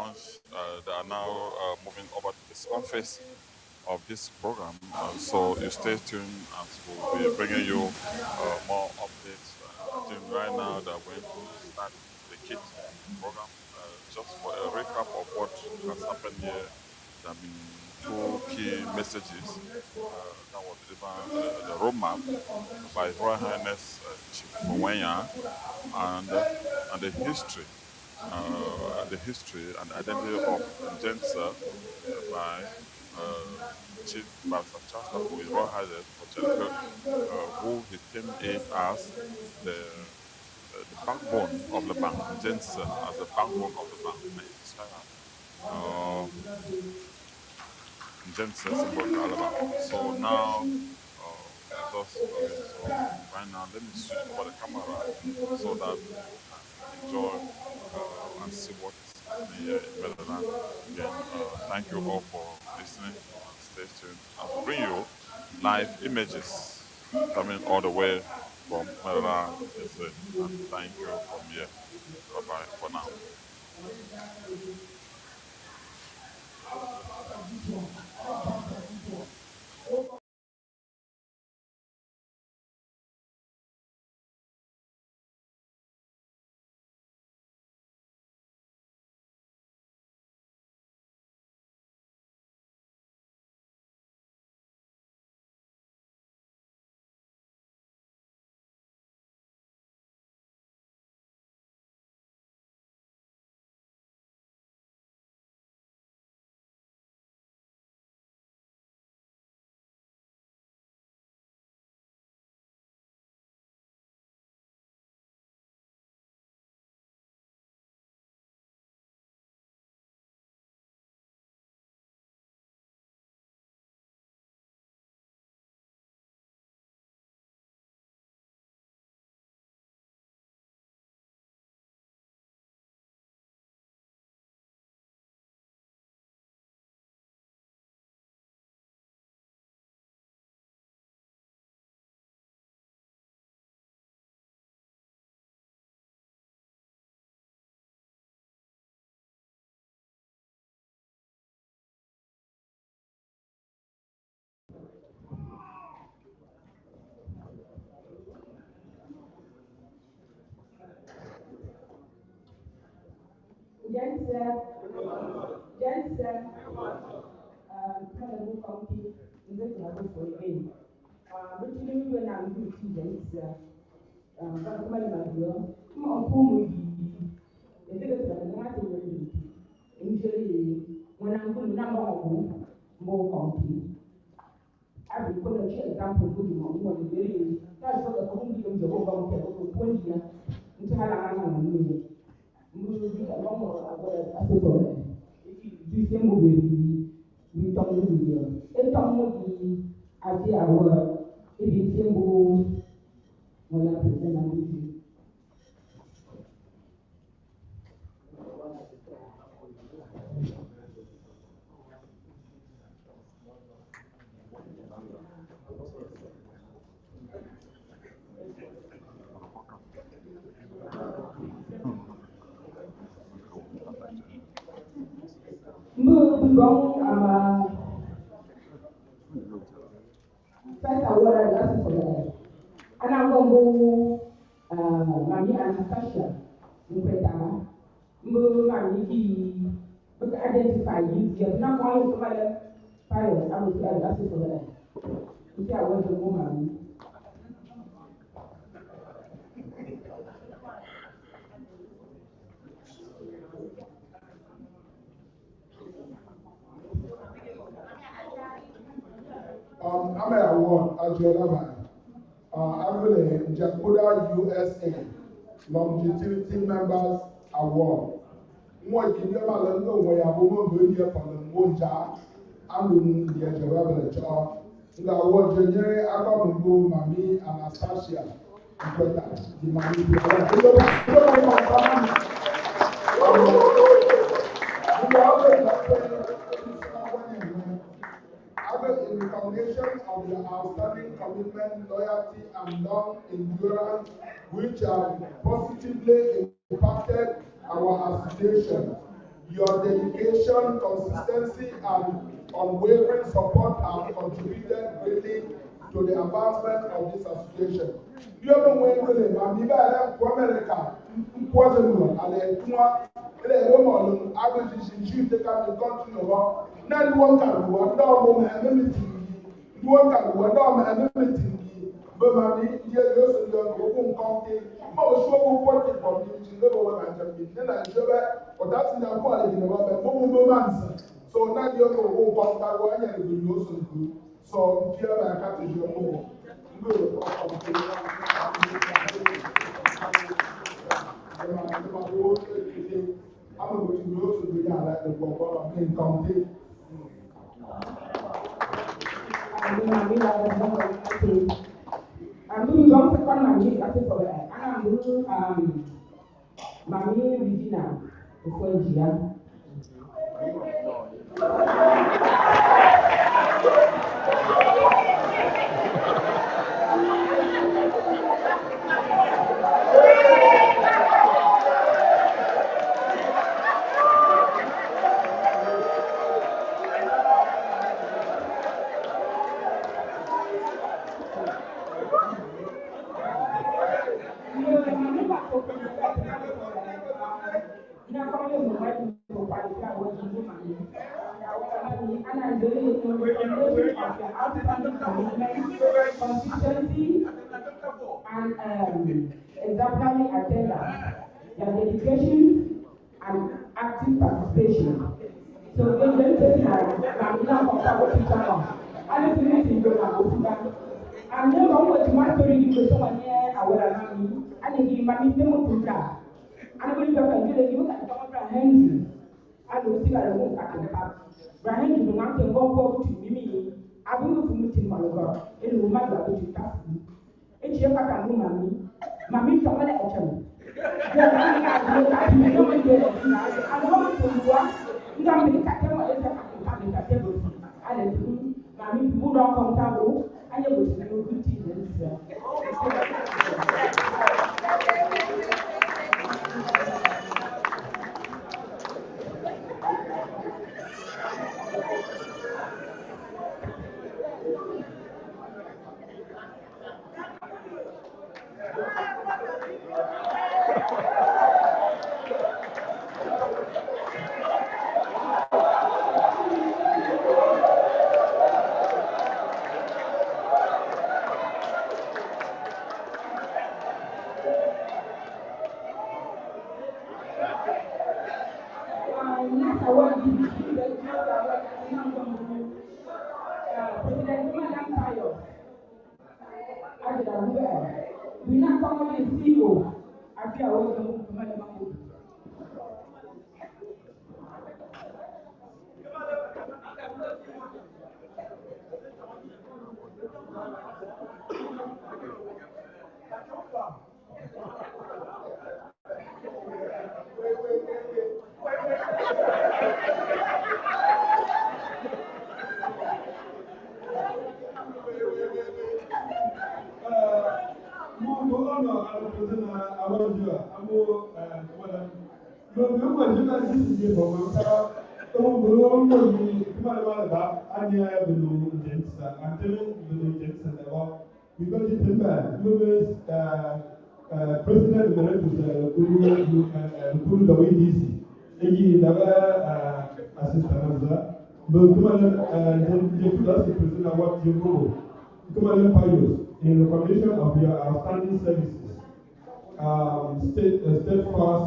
launched, they are now moving over to the second phase of this program. So you stay tuned as we'll be bringing you more updates. I think right now they're going to start the KIT program. Just for a recap of what has happened here, there have been two key messages that were delivered, the roadmap by His Royal Highness Chief Mwenya, and the history and identity of Njentse by Chief Barrister Charles His Royal Highness who he termed it as the backbone of the bank, Njentse as the backbone of the bank. Njentse symbol Alabama. So now, right now, let me switch over the camera so that you can enjoy and see what is happening here in Maryland. Again, thank you all for listening. Stay tuned. I'll bring you live images coming all the way from Maryland. And thank you from here. Bye-bye for now. First award I asked for that. And I'm going to Mami Anastasia Mkweta. Mami because identify you. You're not calling somebody fire. I was asking for that. You see, I want to go, Mami. I'm an award as your I'm the NJECUDA-WDC Longevity Members Award. Moi, qui n'y a pas le nom, il y a un moment venu pour le Monja, à l'une des Jawabel. The award généré à comme Mami Anastasia Mkweta, di Mami in recognition of the outstanding commitment, loyalty, and long endurance which have positively impacted our association. Your dedication, consistency, and unwavering support have contributed greatly to the advancement of this association. You know when really, I'm even to America, Quadrant, and a Tua, and acquisition, chief, they can continue. Not one can do, no enmity. One can do, no enmity. But my dear, you also don't come. Most people want to community, they don't want to be. Then I show that, but that's in the quality of the moments. So now you're going to go back one and you also do. So, here I got to your home. Good. I'm going to go to the like the Bobo in County. I'm doing John second Mami, I think for that. And I'm doing Mami Regina before Gia. Consistency and exemplary agenda, their dedication and active participation. So when they say I'm not comfortable with someone, I don't think it's good enough. And then one was my story with someone here, I will have me, and then he might be able to die. And when you look at Dr. Henry, I will see that I won't at the back. Brian, you want to go to me. I will move to my God. It will matter what you pass me. It's your papa, mommy. Mammy, from the HM. I want to work. You don't make a table as a table. I don't do. Mammy, who don't come down. I will do good things. We not commonly see you. I feel I was going to make President NJECUDA-WDC, assistant in recognition of your outstanding services, steadfast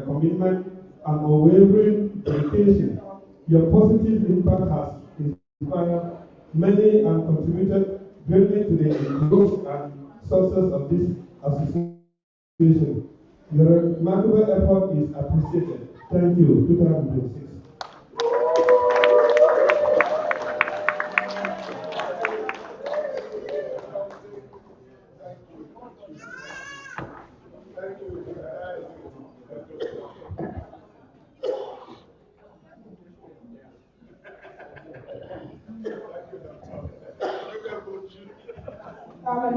commitment, and unwavering dedication. Your positive impact has inspired many and contributed greatly to the growth and success of this association. Your remarkable effort is appreciated. Thank you. 2026.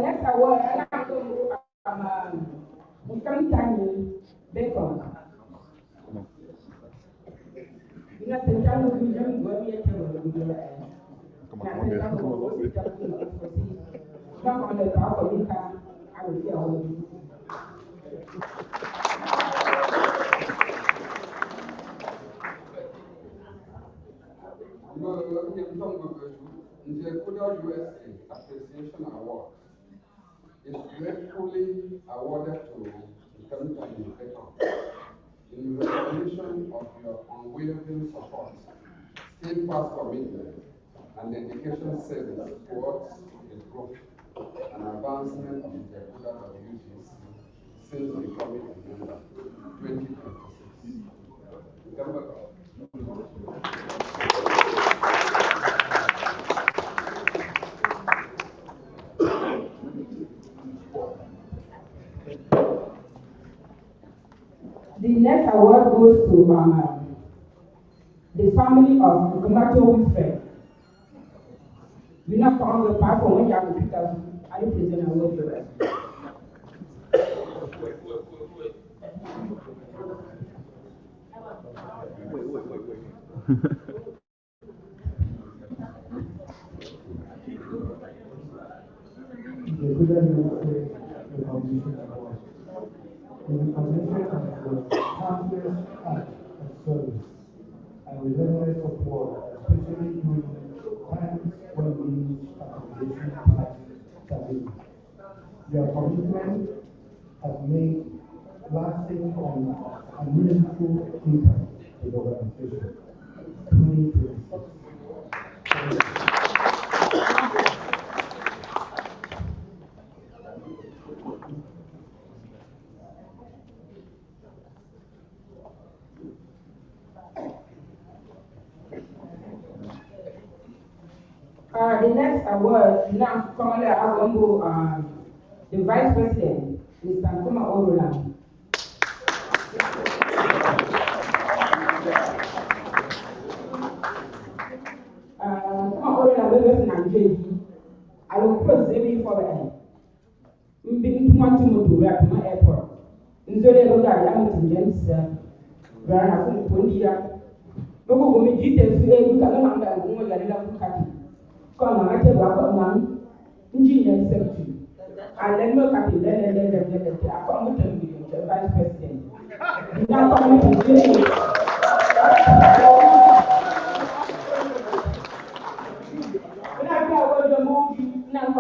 Next award, I'm going to Bacon. not the time of the young boy yet. Come on, get come on, Not on the top of income, I will say all of you. NJECUDA-WDC Appreciation Award is gratefully awarded to the chemical inspector in recognition of your unwavering support, steadfast commitment, and dedication service towards the growth and advancement of the NJECUDA-WDC since becoming a member in 2026. The next award goes to the family of Tomato Wilfred. We now come with part from when you have to pick up. Are you present and wait for us? The NJECUDA-WDC Recognition Award. The recognition of the countless acts of service and relentless support, especially during times when these accommodation types challenges. Your commitment has made lasting and meaningful impact to the organization. 2026. The next award, now commonly I want to the Vice President, Mr. Nkuma Orola. Nkuma Orola members in NJECUDA, I will close every for being 2 to my airport. In the road, I am in Njentse, where I have one year. No go me details to look at the number and go to the come on, I tell you about Njentse. And then look at it, then I come with the Vice President. Now come with the when I go the movie, now come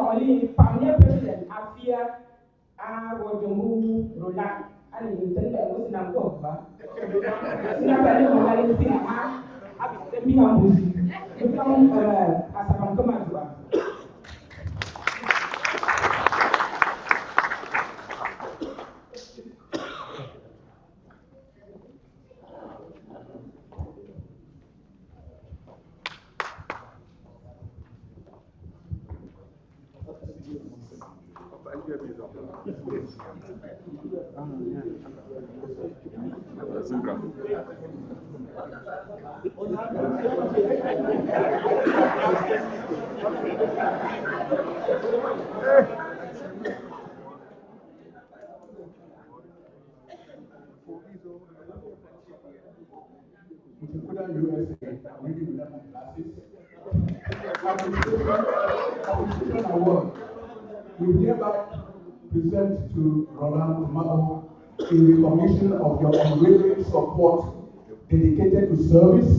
Prime President, I fear I was the movie Roland, and you intend that was not go back. Now, I don't know what thing I be humble. You come as a come as well. NJECUDA-WDC, reading without my glasses. Appreciation Award. We hereby present to Roland Mao in recognition of your unwavering support dedicated to service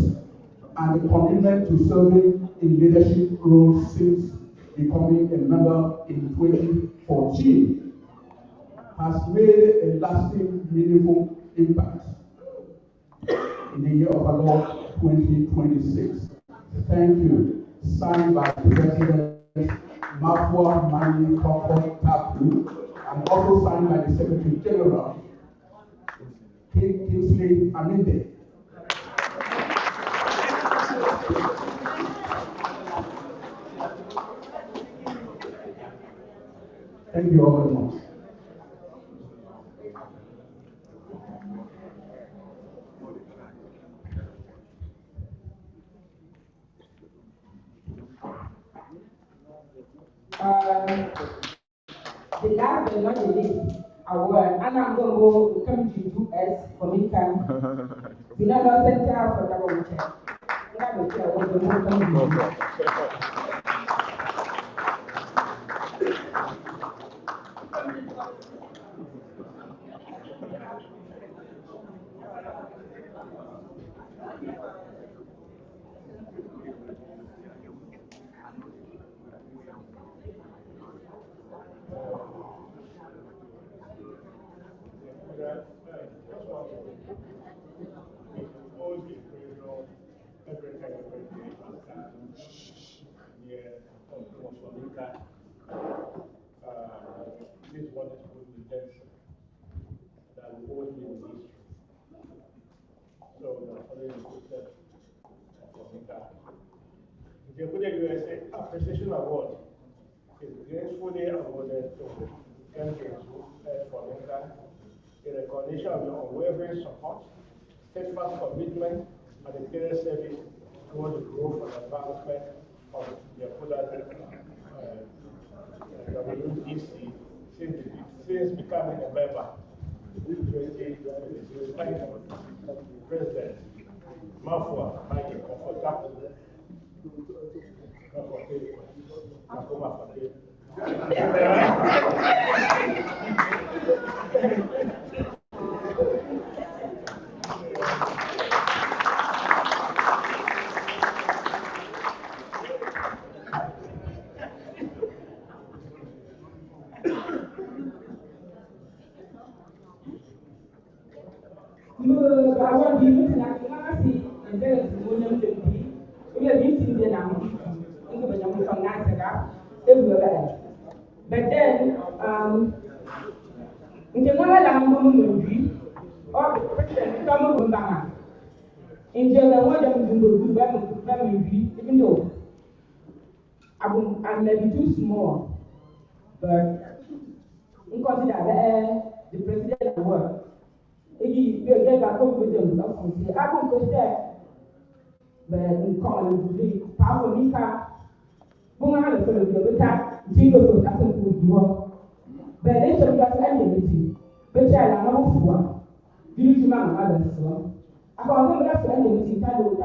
and the commitment to serving in leadership roles since becoming a member in 2014 has made a lasting, meaningful impact in the year of our Lord 2026. Thank you. Signed by President Mafua Mani Koko Tapu and also signed by the Secretary General Kingsley Aminde. Thank you all very much. The last but not the least award, and I'm going to come to US for me. We now Center for Double Check. This one is called Njentse, that we all live in history. So the following process of NJECUDA-WDC Appreciation Award is gracefully awarded to Njentse for in recognition of your unwavering support, steadfast commitment, and dedicated service towards the growth and advancement of the NJECUDA-WDC since becoming a member in 2026. Thank you, President Mafua Mike Comfortable. Award bi mutu na kuma si ndele tumonya mtembi ile binti ndiye na mtu ingo banya mtu na saka everywhere. But then nke mwana la mbo mbi or the question come from banga inje na moja mjumbo ba mbi even though I may be too small, but in consider the president award. Egi bi oje ga ko president of country I go say but in call the power nika bunga na so the beta jingo so that ko do but they should get any meeting but ya la no fuwa you man others so about them that any meeting that go to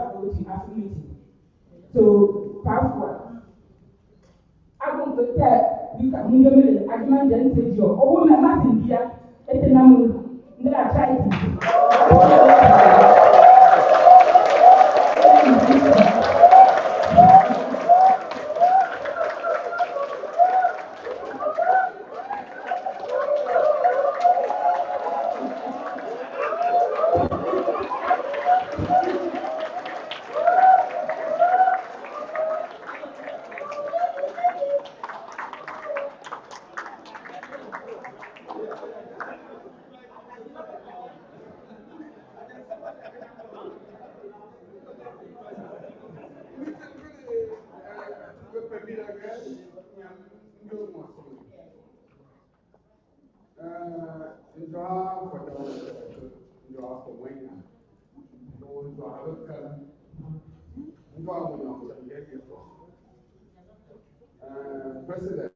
meeting so power I go say you can ngomele adman Njentse jo owo na ma tindia etenamu ndra try President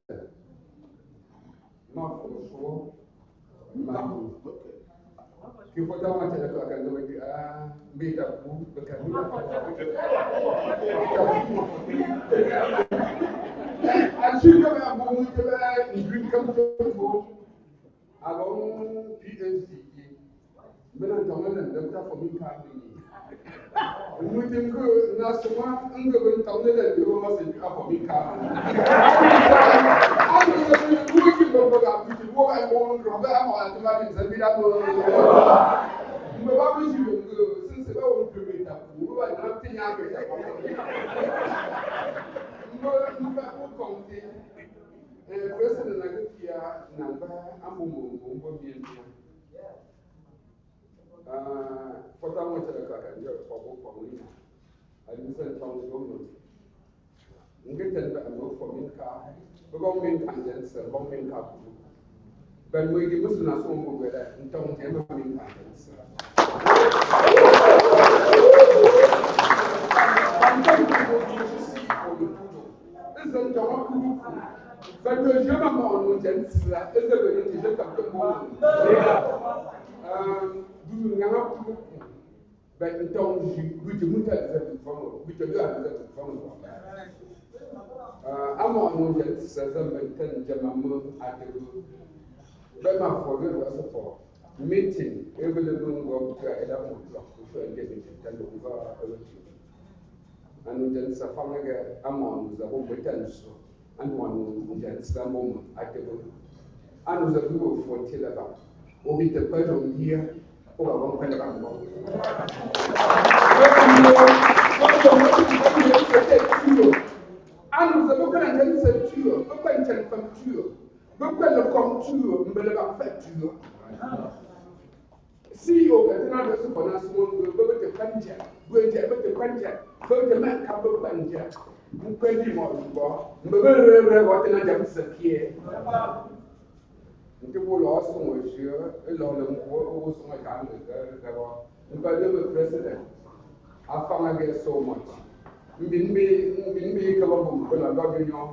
Mafua Maki Kifota wacha kwa kandoa mbita ku bekamila Ashika ya mumutela ndrikam ko along PNC mena tamana ndamta for me ka ni mutin ko na suma ngabin tamana da ko masa ka for me ka Ben we give us na so mo gwela então tema min ka but we je ma mo Njentse is the way to je ka mo du nga ku but então je muita bitoli ade from ama no get season maintain jamamu ade be ma for the rest for meeting available go to either one block to get meeting can go and Njentse family among the home returns and one Njentse mom at the book. And the group for Tilaba will be the person here for a long time. And the book and Njentse tour, book and Njentse tour, book and come to Mbeleba Fat tour. CEO at another super small go to Panja, go to Panja, go to Man Cabo Panja, Mukendi Mosbo, Mbele, what in a Njentse here. The whole awesome was here, a lot of was my family, and by the president, I found I get so much. Been be Kabum when I got you on.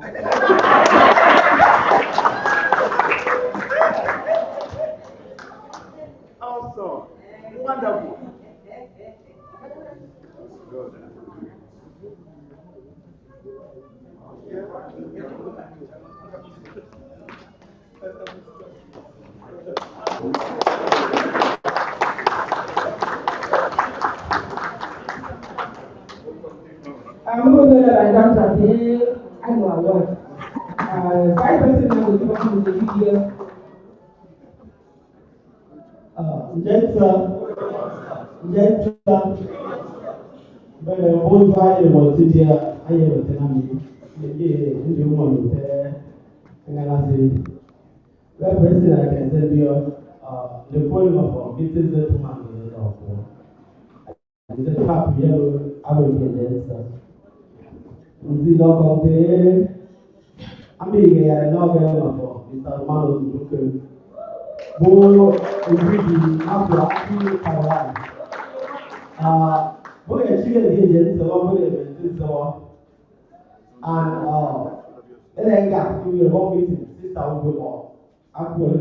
Awesome, wonderful. I'm going to let I don't I know I want. Vice President will give us the video. Njentse, but both by the Multidia, I have a tenant, the woman and I say, well, President, I can tell you the point of meeting the woman of the top yellow, I will be Njentse. The dog of the I'm being a novel of Mr. Malos Booker. Bo Ubi after actually Taiwan. Boy, actually, Njentse, what will it so? And then got to be a home meeting, sister will go on. Actually,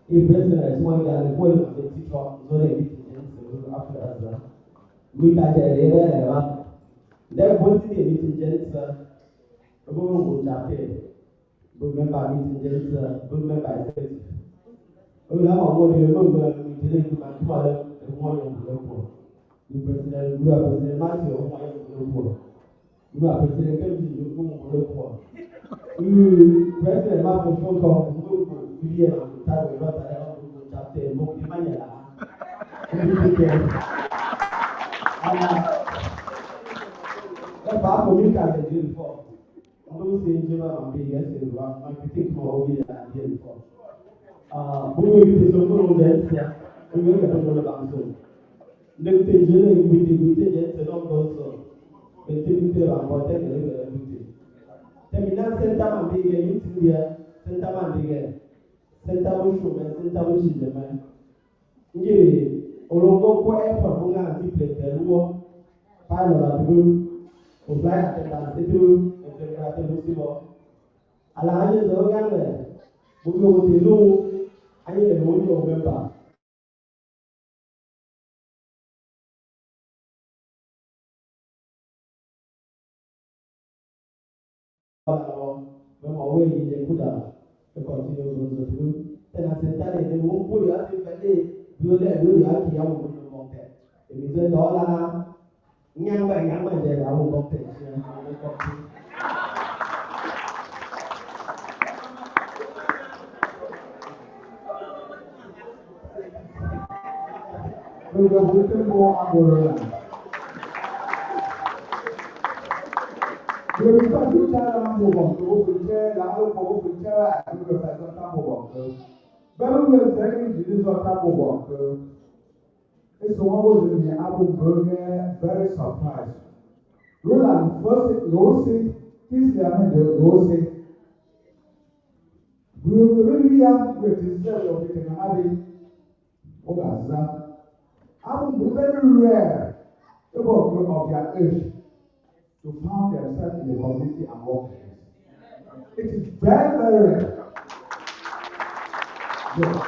if president is one guy, the boy of the teacher, so they meet Njentse after that. We got a level. Then, what did they meet Njentse? Go Japan. Remember meeting Njentse, remember I said. Oh, now I'm going to remember today to my father and one of the local. The president, you are President Matthew, one of the local. You are President Kennedy, you are local. You President Matthew phone call, you go to the time we got a chapter and book in Manila. That's how we can do before. I'm going to say, Jim, I'm being yesterday, I think more over than here before. Buku itu semua Njentse, buku itu semua langsung. Dengan tujuan itu Njentse non kosong. Betul bangkot yang betul. Tapi nak senta mandiri itu dia, senta mandiri, senta musuh, senta musuh zaman. Jadi orang kau apa bunga anti plater luo, pada waktu offline attendance itu berarti musibah. Alahnya seorang le, buku itu hanya dengan member. When away in NJECUDA, to continue to do. Then I said, that they won't put us in the day, you let you have the young woman of that. If it's a dollar, young man, then I will not take it. We will listen more about we will start to tell them about the chair, the chair, and the professor Tambo. But we will say this is what Tambo. It's one was in the Apple Burger, very surprised. Roland first Rossi, he's the Rossi. We will be up with his cell of the Canadi. Oh, that's that. Apple very rare about of their age to find themselves in the community and work. It is very, very rare. Yeah.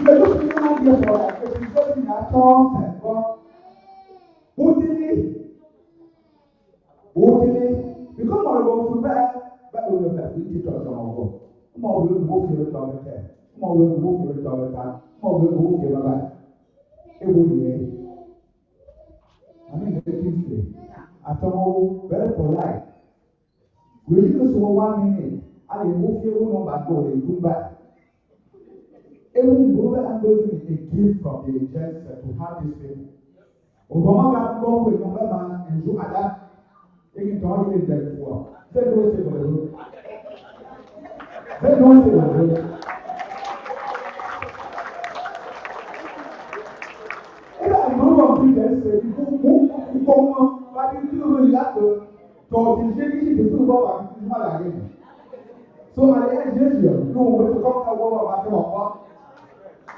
We are looking at the for it is just in our tongue and God. Who did it? because more of but we will have to talk about more we will feel it on the more we will feel it on the more we will feel about it will be I mean the Tuesday atomo very polite we use 1 minute I move you no back go they come back even brother and those a gift from the Njentse to have this people Obama got go with November and do other taking down in the for they don't say for they don't say for a group of people say who come but you do that to the shady to do about again so at the end this year you want to come to what about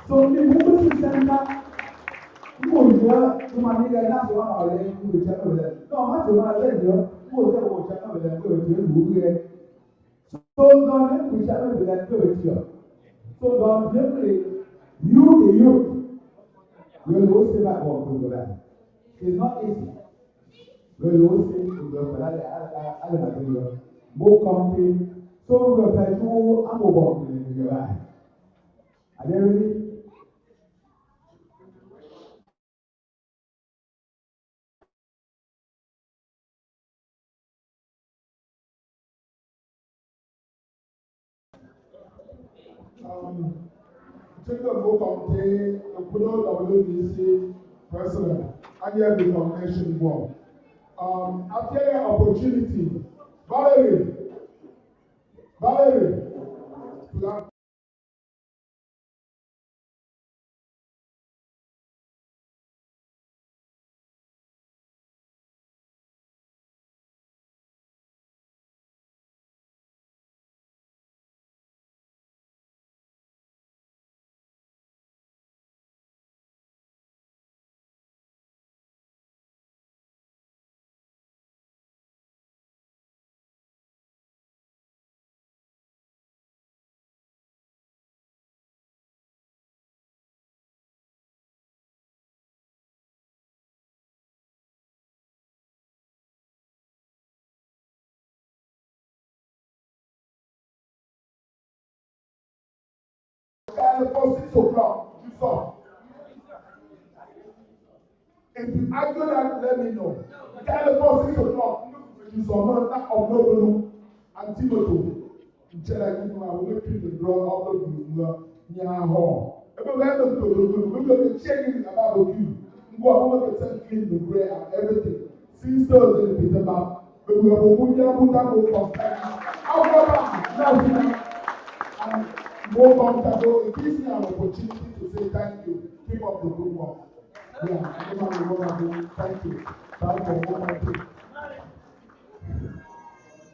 so the movement is center people here to my nigga that's one of the who will channel them no matter what I said here who will channel them to who here so don't we channel them to here so don't simply you the youth will go say that work will go back it's not easy will go say to go but I don't know more country so we will try to am work will go back are they ready Take the book of the NJECUDA-WDC president, and yet the convention war. After the opportunity, Valerie, before 6 o'clock, you saw. If you argue that, let me know. Before 6 o'clock, you saw not of no and Timothy. Until I give you, I will make you the draw of the near hall. Every we will be checking about you. Go and make it clean the gray and everything. Since Thursday, Peter Bab, we will put that and more comfortable. It gives me an opportunity to say thank you. Keep up the good work. Yeah, thank you. Thank you.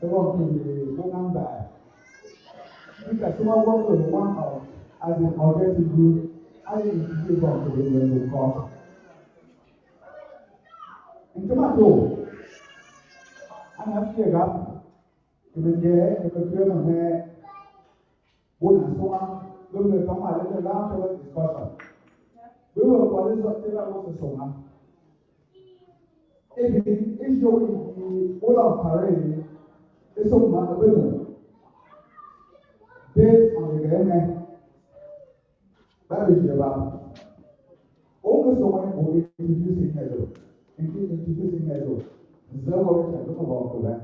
the work in the number because someone work with one of as an objective group I didn't give up to the level cost in tomato and I feel up to the day the procurement where one and so on we will come a little round table discussion we will call this up table so on if the issue is the all of parade is so much based on the government that is about only someone will be introducing hello. Zero which I don't know about that.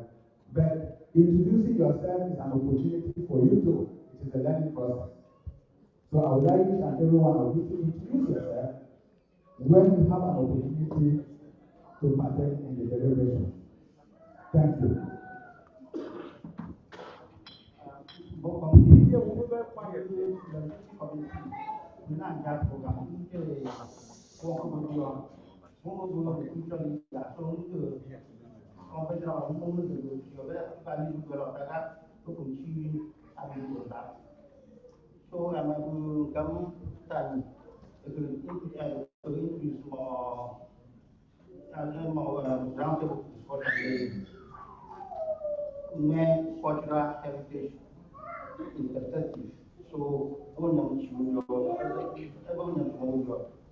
But introducing yourself is an opportunity for you to. It is a learning process. So I would like each and every one of you to introduce yourself when you have an opportunity to partake in the deliberation. Thank you. So I'm going to come to introduce more roundtable discussion on cultural heritage in perspective. So when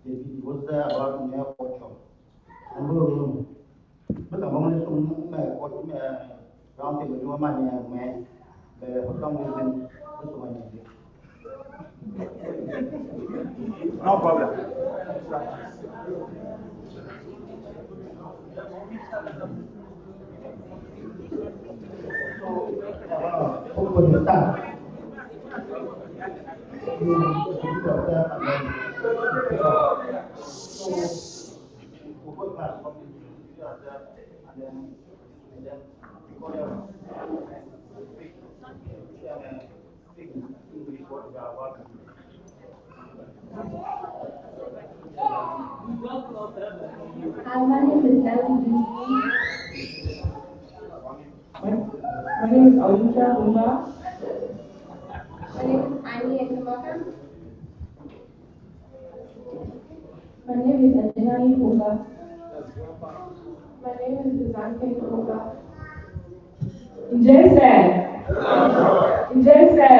you was there about culture. round table, you man, but for some reason, this one is it. No problem. For the start, you introduce yourself and then you pick up. So, for both class, you introduce yourself and then you call them speak English what you are about to do. Hi, my name is Nelly. My name is Alicia Bumba. My name is Annie Ekamaka. My name is Anjani Bumba. My name is Bizante Kumba. Njentse. Njentse.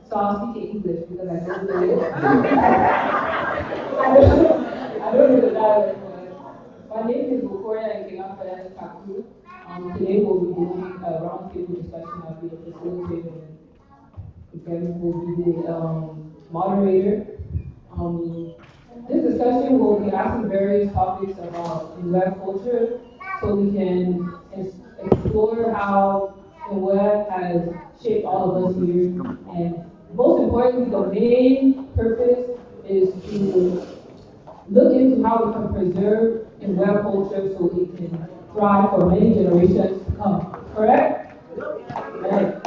So I'll speak in English because I don't know it. I don't know the dialect. My name is Bukoria Nkengafaya Kaku. Today we'll be doing a roundtable discussion. I'll be the facilitator and Kevin will be the moderator. This discussion will be asking various topics about web culture so we can explore how the web has shaped all of us here. And most importantly, the main purpose is to look into how we can preserve in web culture so it can thrive for many generations to come. Correct? Right.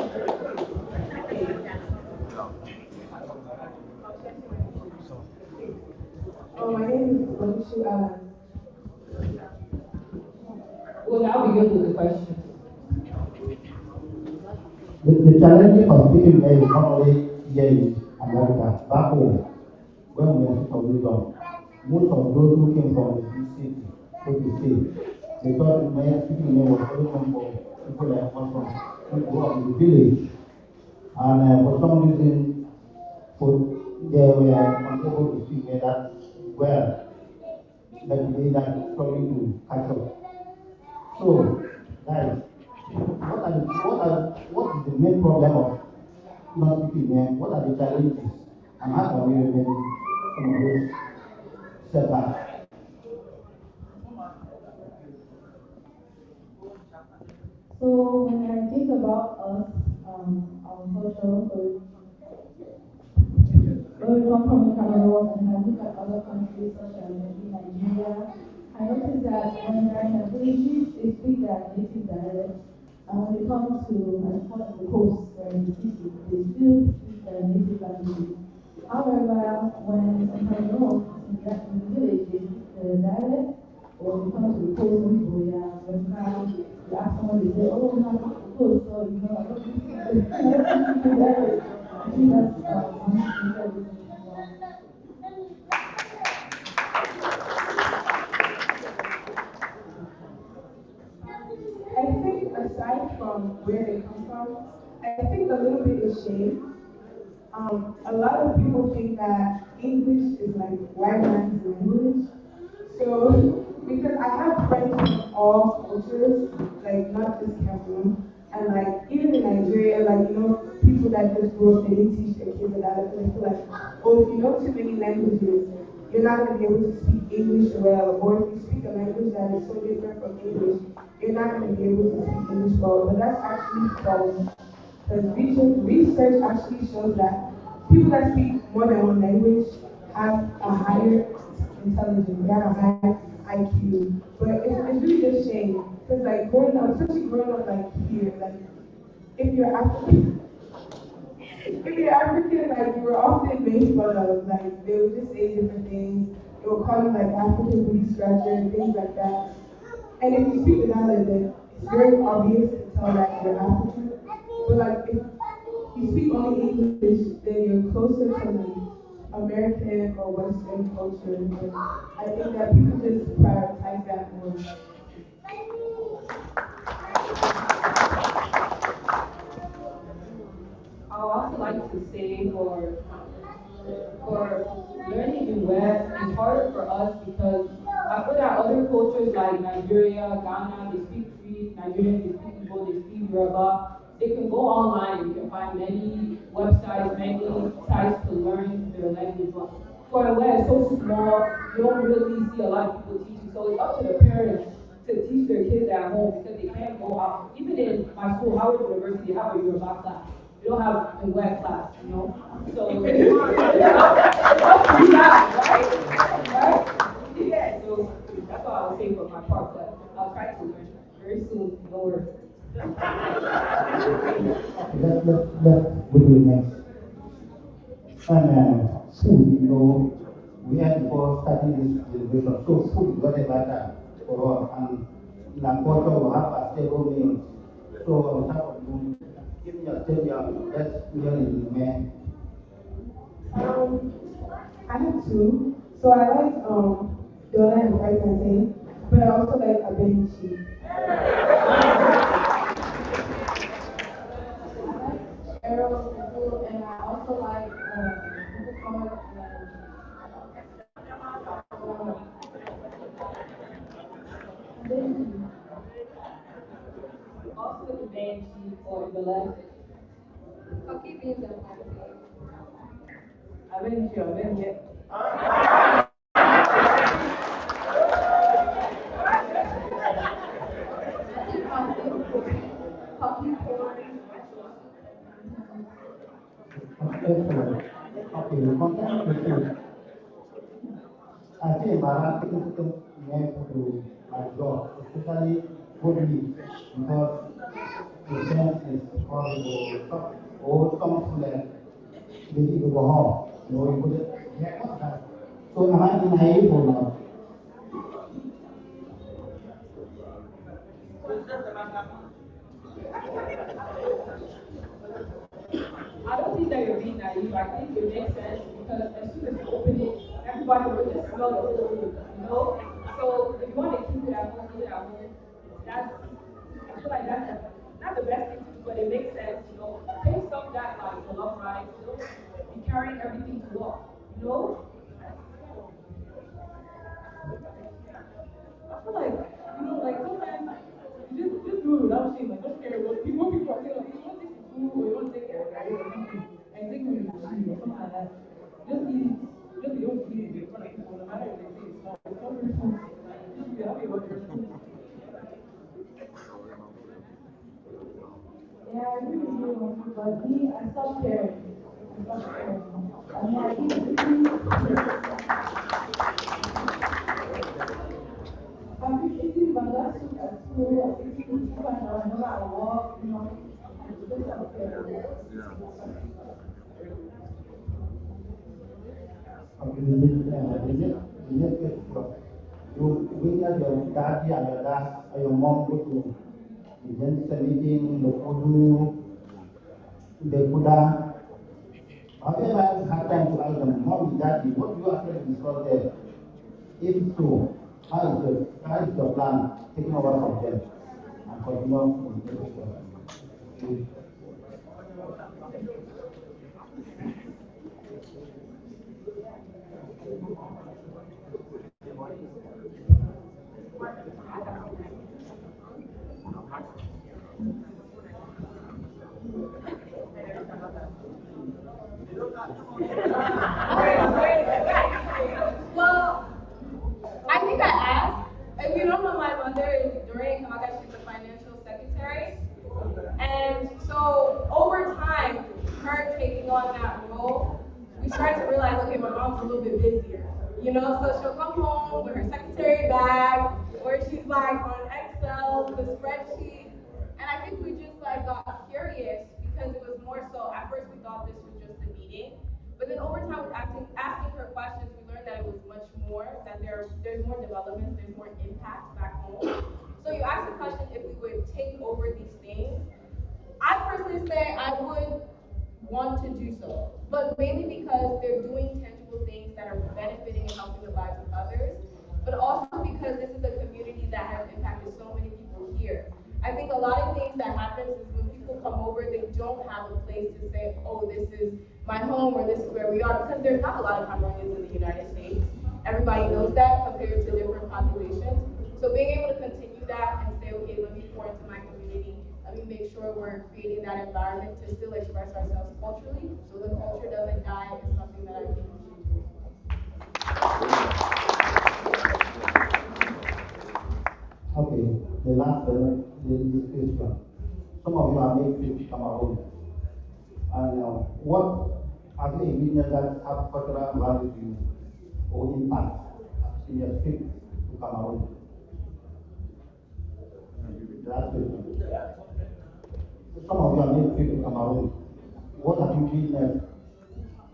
Oh, my name is Lonishu Allen. We'll now begin with the questions. The challenge of speaking is not only here in America, back home, when we are from wisdom, most of those who came from the big city, so to say, they thought my speaking name was only come for people like us from who grew up in the village. And for some reason, they were unable to speak that well, but they are struggling to catch up. So, guys, what is the main problem of not speaking here? What are the challenges? And how can we remedy some of those setbacks? So when I think about us, our culture, where we come from in Cameroon, and I look at other countries such as maybe Nigeria, I notice that when they're in the villages, they speak their native dialect. And when they come to as part of the coast or in the city, they still speak their native languages. However, when in Cameroon, in the village, they speak the dialect, or they come to the coast, people, yeah, when you ask someone, they say, oh, no, I'm not the coast, so you know, I don't speak the dialect. I think that's one thing that we need to know. I think aside from where they come from, I think a little bit is shame. A lot of people think that English is like white man's language. So, because I have friends from all cultures, like not just Cameroon, and like even in Nigeria, like people that just grew up, they didn't teach their kids about it, because they feel like, oh, if you know too many languages, you're not going to be able to speak English well, or if you speak a language that is so different from English, you're not going to be able to speak English well. But that's actually false. Because research actually shows that people that speak more than one language have a higher intelligence, they have a higher IQ. But it's really just shame. Because like growing up, especially growing up like here, like if you're African, like you were often made fun of. Like they would just say different things. They would call you like African booty scratcher and things like that. And if you speak the dialect, then it's very obvious to tell that you're African. But like if you speak only English, then you're closer to like American or Western culture. And I think that people just prioritize that more. I would also like to say for learning in web, it's harder for us because I feel that other cultures like Nigeria, Ghana, they speak Cree, Nigerians, they speak Igbo, they speak Yoruba. They can go online and you can find many websites, many sites to learn their language. But for a way it's so small, you don't really see a lot of people teaching. So it's up to the parents to teach their kids at home because they can't go out. Even in my school, Howard University, they have a Yoruba class. They don't have a web class, you know? So it's up to you guys, right? Right? Yeah, so that's all I would say for my part, but I'll try to learn very soon. Don't worry. Let's go to the next. And food, you know, we had before starting this celebration, so food is very vital for us. And in our culture, we have a stable meals. So on top of you, give me a stadium, let's hear in May. I have two. So I like Donna and fried plantain, but I also like a benchi. Arrow food, and I also like coconut and Also the banshee or the left. coffee beans and pancakes. I haven't sure, I haven't yet. Coffee porn. Excellent. Okay, we continue to see. I think Mara significant name to my job, especially good meat, because the sense is horrible. Or some like they need to go home. You know, you could get what's that. So am I naive or not? I don't think that you're being naive. I think it makes sense because as soon as you open it, everybody will just smell the whole food, you know? So if you want to keep it at home, eat it at home, that's, I feel like that's not the best thing to do, but it makes sense, you know? Take stuff that like the love rice, you know? Be carrying everything to work, you know? I feel like, like sometimes you just do it without shame. Like, don't care what people are saying. Like, you want to take the food or you want to take it, right? Or something, and take it with the machine or something like that. Just eat it. Just you don't eat it in front of people, no matter if they say it's small. It's not really food. Just be happy about your food. Yeah, I agree with you, but me, I stopped caring. I stopped caring. I mean, I keep eating banga soup at school. I keep eating soup and whenever I walk, I just don't care. Okay, the next question. You bring your daddy and your dad and your mom go to the Njentse meeting, the Kudu, the Kuda. Have you ever had time to ask them, Mommy, Daddy, what do you actually discuss there? If so, how is your plan taking over from them and continue with the education? Well, I think I asked. If you don't know, my mother is Doreen Kamaga. She's the financial secretary. And so over time, her taking on that role, we started to realize, okay, my mom's a little bit busier. So she'll come home with her secretary bag, where she's like on Excel, the spreadsheet. And I think we just like got curious because it was more so, at first we thought this was just a meeting. But then over time, with asking her questions, we learned that it was much more, that there's more development, there's more impact back home. So you asked the question if we would take over these things. I personally say I would want to do so, but mainly because they're doing tangible things that are benefiting and helping the lives of others, but also because this is a community that has impacted so many people here. I think a lot of things that happens is when people come over, they don't have a place to say, oh, this is my home or this is where we are, because there's not a lot of Cameroonians in the United States. Everybody knows that compared to different populations. So being able to sure we're creating that environment to still express ourselves culturally, so the culture doesn't die is something that I think we should do. Okay, the last this question. Some of you have made trips to Cameroon. And what have you experienced that have cultural value to you or impact in your trip to Cameroon? The last question. Some of you have made trips to Cameroon. What have you witnessed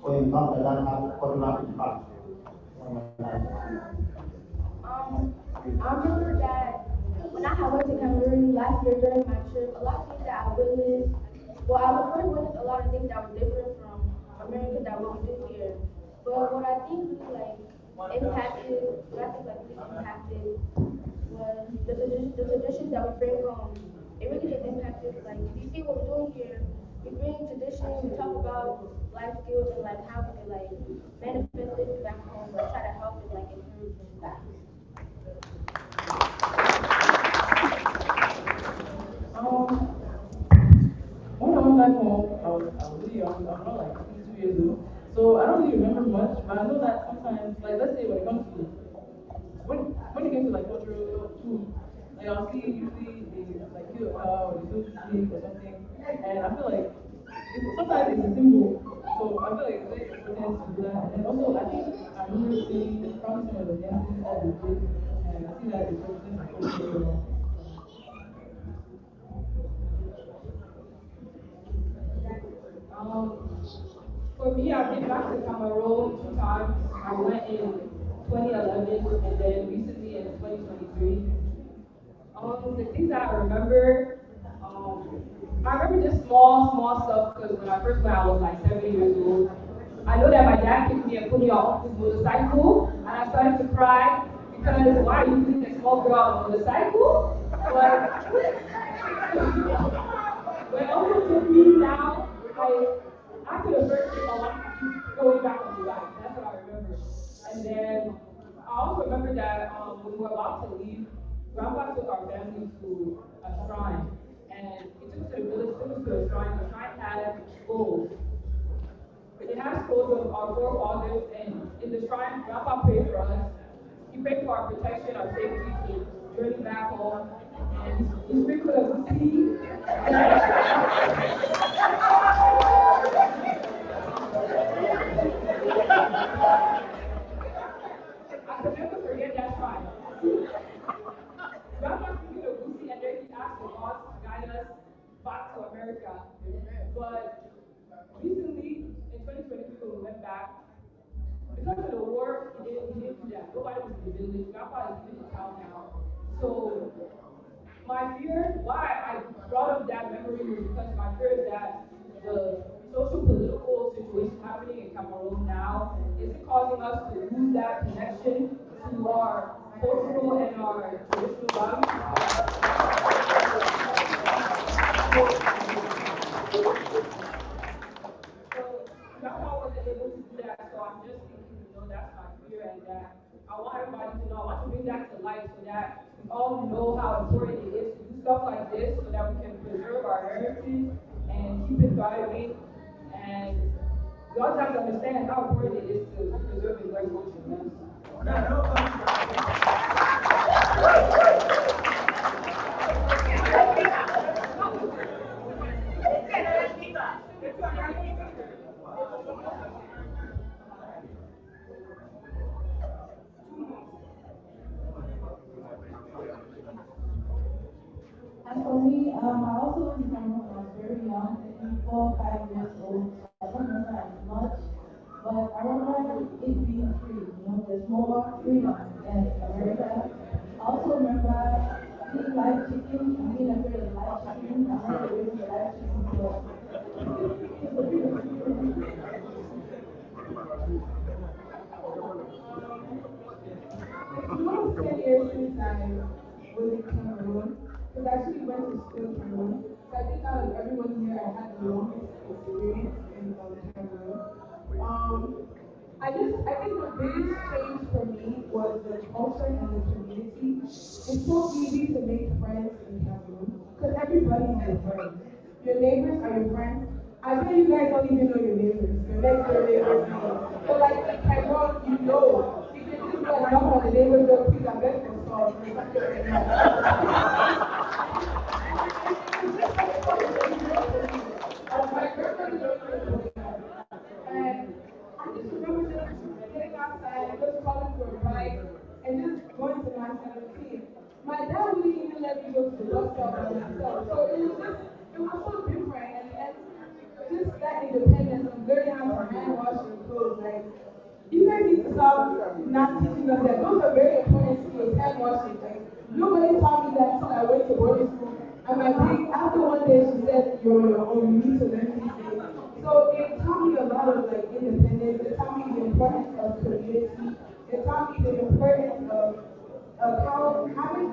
or encountered that have cultural impact on your life? I remember that when I went to Cameroon last year during my trip, a lot of things that I witnessed, well, I was first witnessed a lot of things that were different from America that we do here. But what I think really impacted, was the traditions that we bring home. It really just impacted, like, if you see what we're doing here, we bring tradition, we talk about life skills and like how we can like manifest it back home, but try to help it like improve that. When I went back home, I was really young. I was not like 22 years old. So I don't really remember much, but I know that sometimes, like let's say when it comes to when it comes to like cultural food, like I'll see usually they like kill a cow or they kill pig or something, and I feel like sometimes it's a symbol. So I feel like it's very important to do that. And also I think I remember seeing probably some of the dances that they did, and I see that it represents my culture very well. For me, I've been back to Cameroon 2 times. I went in 2011 and then recently in 2023. The things that I remember, I remember just small stuff because when I first went, I was like 7 years old. I know that my dad picked me and put me on his motorcycle, and I started to cry because why are you putting a small girl on a motorcycle? But when uncle took me down, I could have heard him a lot going back on the ride. That's what I remember. And then I also remember that when we were about to leave, Grandpa took our family to a shrine. And he took us to the village, took us to a shrine. The shrine had skulls. It had skulls of our forefathers, and in the shrine, Grandpa prayed for us. He prayed for our protection, our safety to journey back home. And he sprinkled us with tea. I could never forget that time. Grandpa speaking of Lucy, and then he asked the gods to guide us back to America. But recently, in 2023, when we went back, because of the war, he didn't do that. Nobody was in the village. Grandpa is in the town now. So my fear, why I brought up that memory was because my fear is that the social political situation happening in Cameroon now is causing us to lose that connection to our cultural and our traditional values. So Grandpa wasn't able to do that, so I'm just thinking, that's my fear, and that I want everybody to know. I want to bring that to light so that we all know how important it is to do stuff like this so that we can preserve our heritage and keep it thriving. And we also have to understand how important it is to preserve and learn culture. As for me, I also went to Cameroon when I was very young, maybe 4 or 5 years old, so I don't remember as much. But I remember it being free, there's more freedom in America. I also remember eating live chicken and being afraid of live chicken. I remember raising the live chicken, so It's almost 10 years since I was in Cameroon, because I actually went to school in Cameroon. So I think out of everyone here, I had the longest experience in Cameroon. I think the biggest change for me was the culture and the community. It's so easy to make friends in Cameroon because everybody is your friend. your neighbors are your friends. I bet you guys don't even know your neighbors, your next door neighbors. So like you cannot, you know, you can just go and knock on the neighbor's door, please, I beg for salt or something like that. My grandmother don't even know. And I just remember just getting outside and just calling for a ride and just going to my 17. My dad wouldn't even let me go to the bus stop by myself. So it was so different. And just that independence of learning how to hand wash your clothes. Like, you guys need to stop not teaching us that. Those are very important skills, hand washing. Like, nobody taught me that until I went to boarding school. And my big, after one day, she said, you're on your own, you need to learn these things. So it taught me a lot of like independence. It taught me the importance of community. It taught me the importance of how having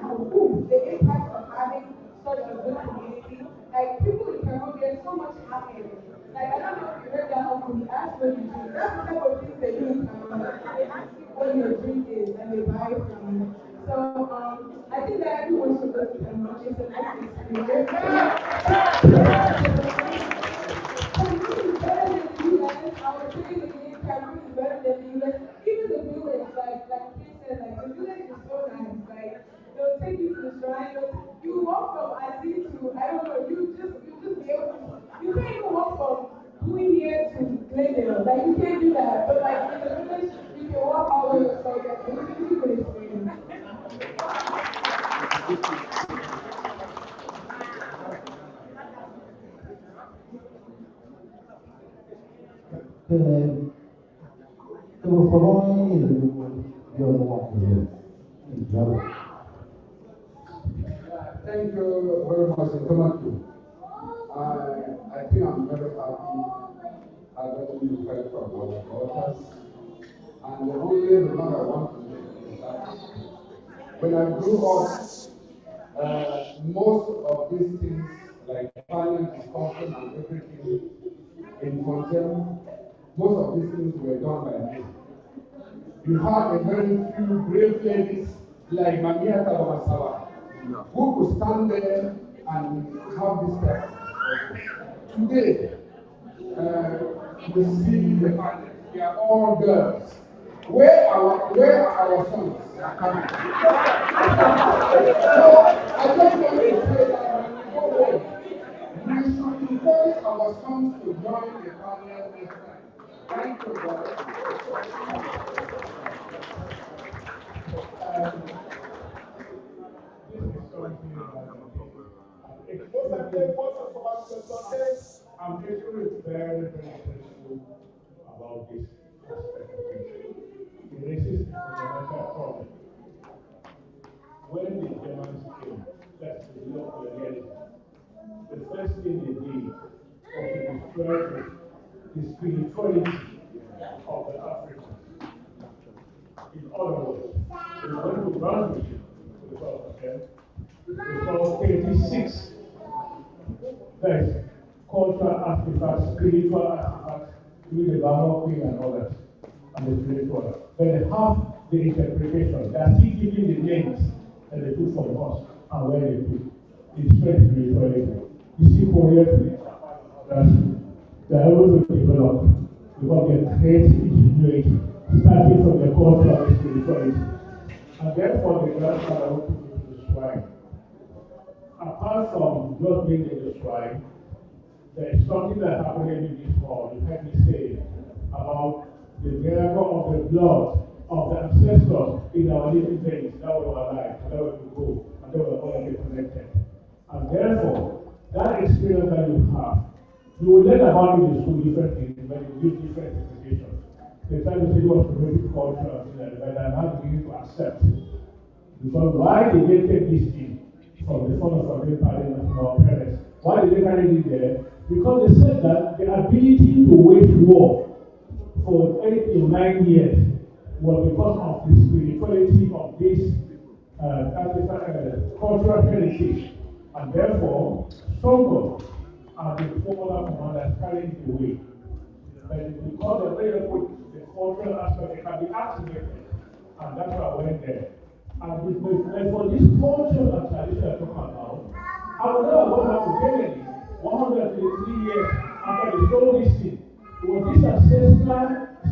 the impact of having such a good community. Like people in Cambodia are so much happier. Like I don't know if you heard that uncle, he asked what you drink. That's the type of things they do in Cambodia. They ask you what your drink is and they buy it from you. So I think that everyone should go to Cambodia. It's an excellent experience. Cameroon is better than the US. I was saying again, Cameroon is better than the US. Even the village, like Chris said, like the village is so nice. Like they'll take you to the shrine. You walk from Azi to I don't know. You just be able to. You can't even walk from Louis here to Glendale. Like you can't do that. But like in the village, you can walk all over. So yeah, it was a really good experience. So following is your one Thank you very much, Ntomatu. I think I'm very happy I got to hear from our daughters. And the only remark I want to make is that when I grew up, most of these things, like panel discussion and everything in Fontaine, most of these things were done by men. You have a very few brave ladies like Mamia Tabasawa, who could stand there and have this person. Today, we see the panel, they are all girls. Where are our sons? So I just want to say that when we go home, we should encourage our sons to join the panel next time. Thank you, guys. I'm actually very, very grateful about this aspect of it. It raises a fundamental problem. When the Germans came, let's develop the reality. The first thing they did was to destroy the spirituality of the Africans. In other words, they went to Brunswick, we saw them. We saw 36 there's cultural artifacts, spiritual artifacts, with the Baroque Queen and all that, and the spiritual. Then they have the interpretation. They are still giving the names that they took from us and where they took. It's straight spirituality. You see Korea today, that they are able to develop because they create ingenuity, starting from the culture and the spirituality. And therefore, the grandfather who took me to the shrine. Apart from just being in the shrine, there is something that happened in this hall. You heard me say about the miracle of the blood of the ancestors in our living veins that were alive, that were to go, and they were all connected. And therefore, that experience that you have, you will learn about it in school differently, but you give different interpretations. The time you say what primitive culture and things like that, and now beginning to accept. Because why did they take this thing from the front of our parents and from our parents? Why did they carry it there? Because they said that the ability to wage war for 8 to 9 years was because of the spirituality of this cultural heritage. And therefore, Songo are the former commanders carrying the weight. But because of the cultural aspect, it can be activated. And that's why I went there. And for this culture and tradition I talk about, I would never go back to Kennedy 100 years after they sold this thing. It was this ancestral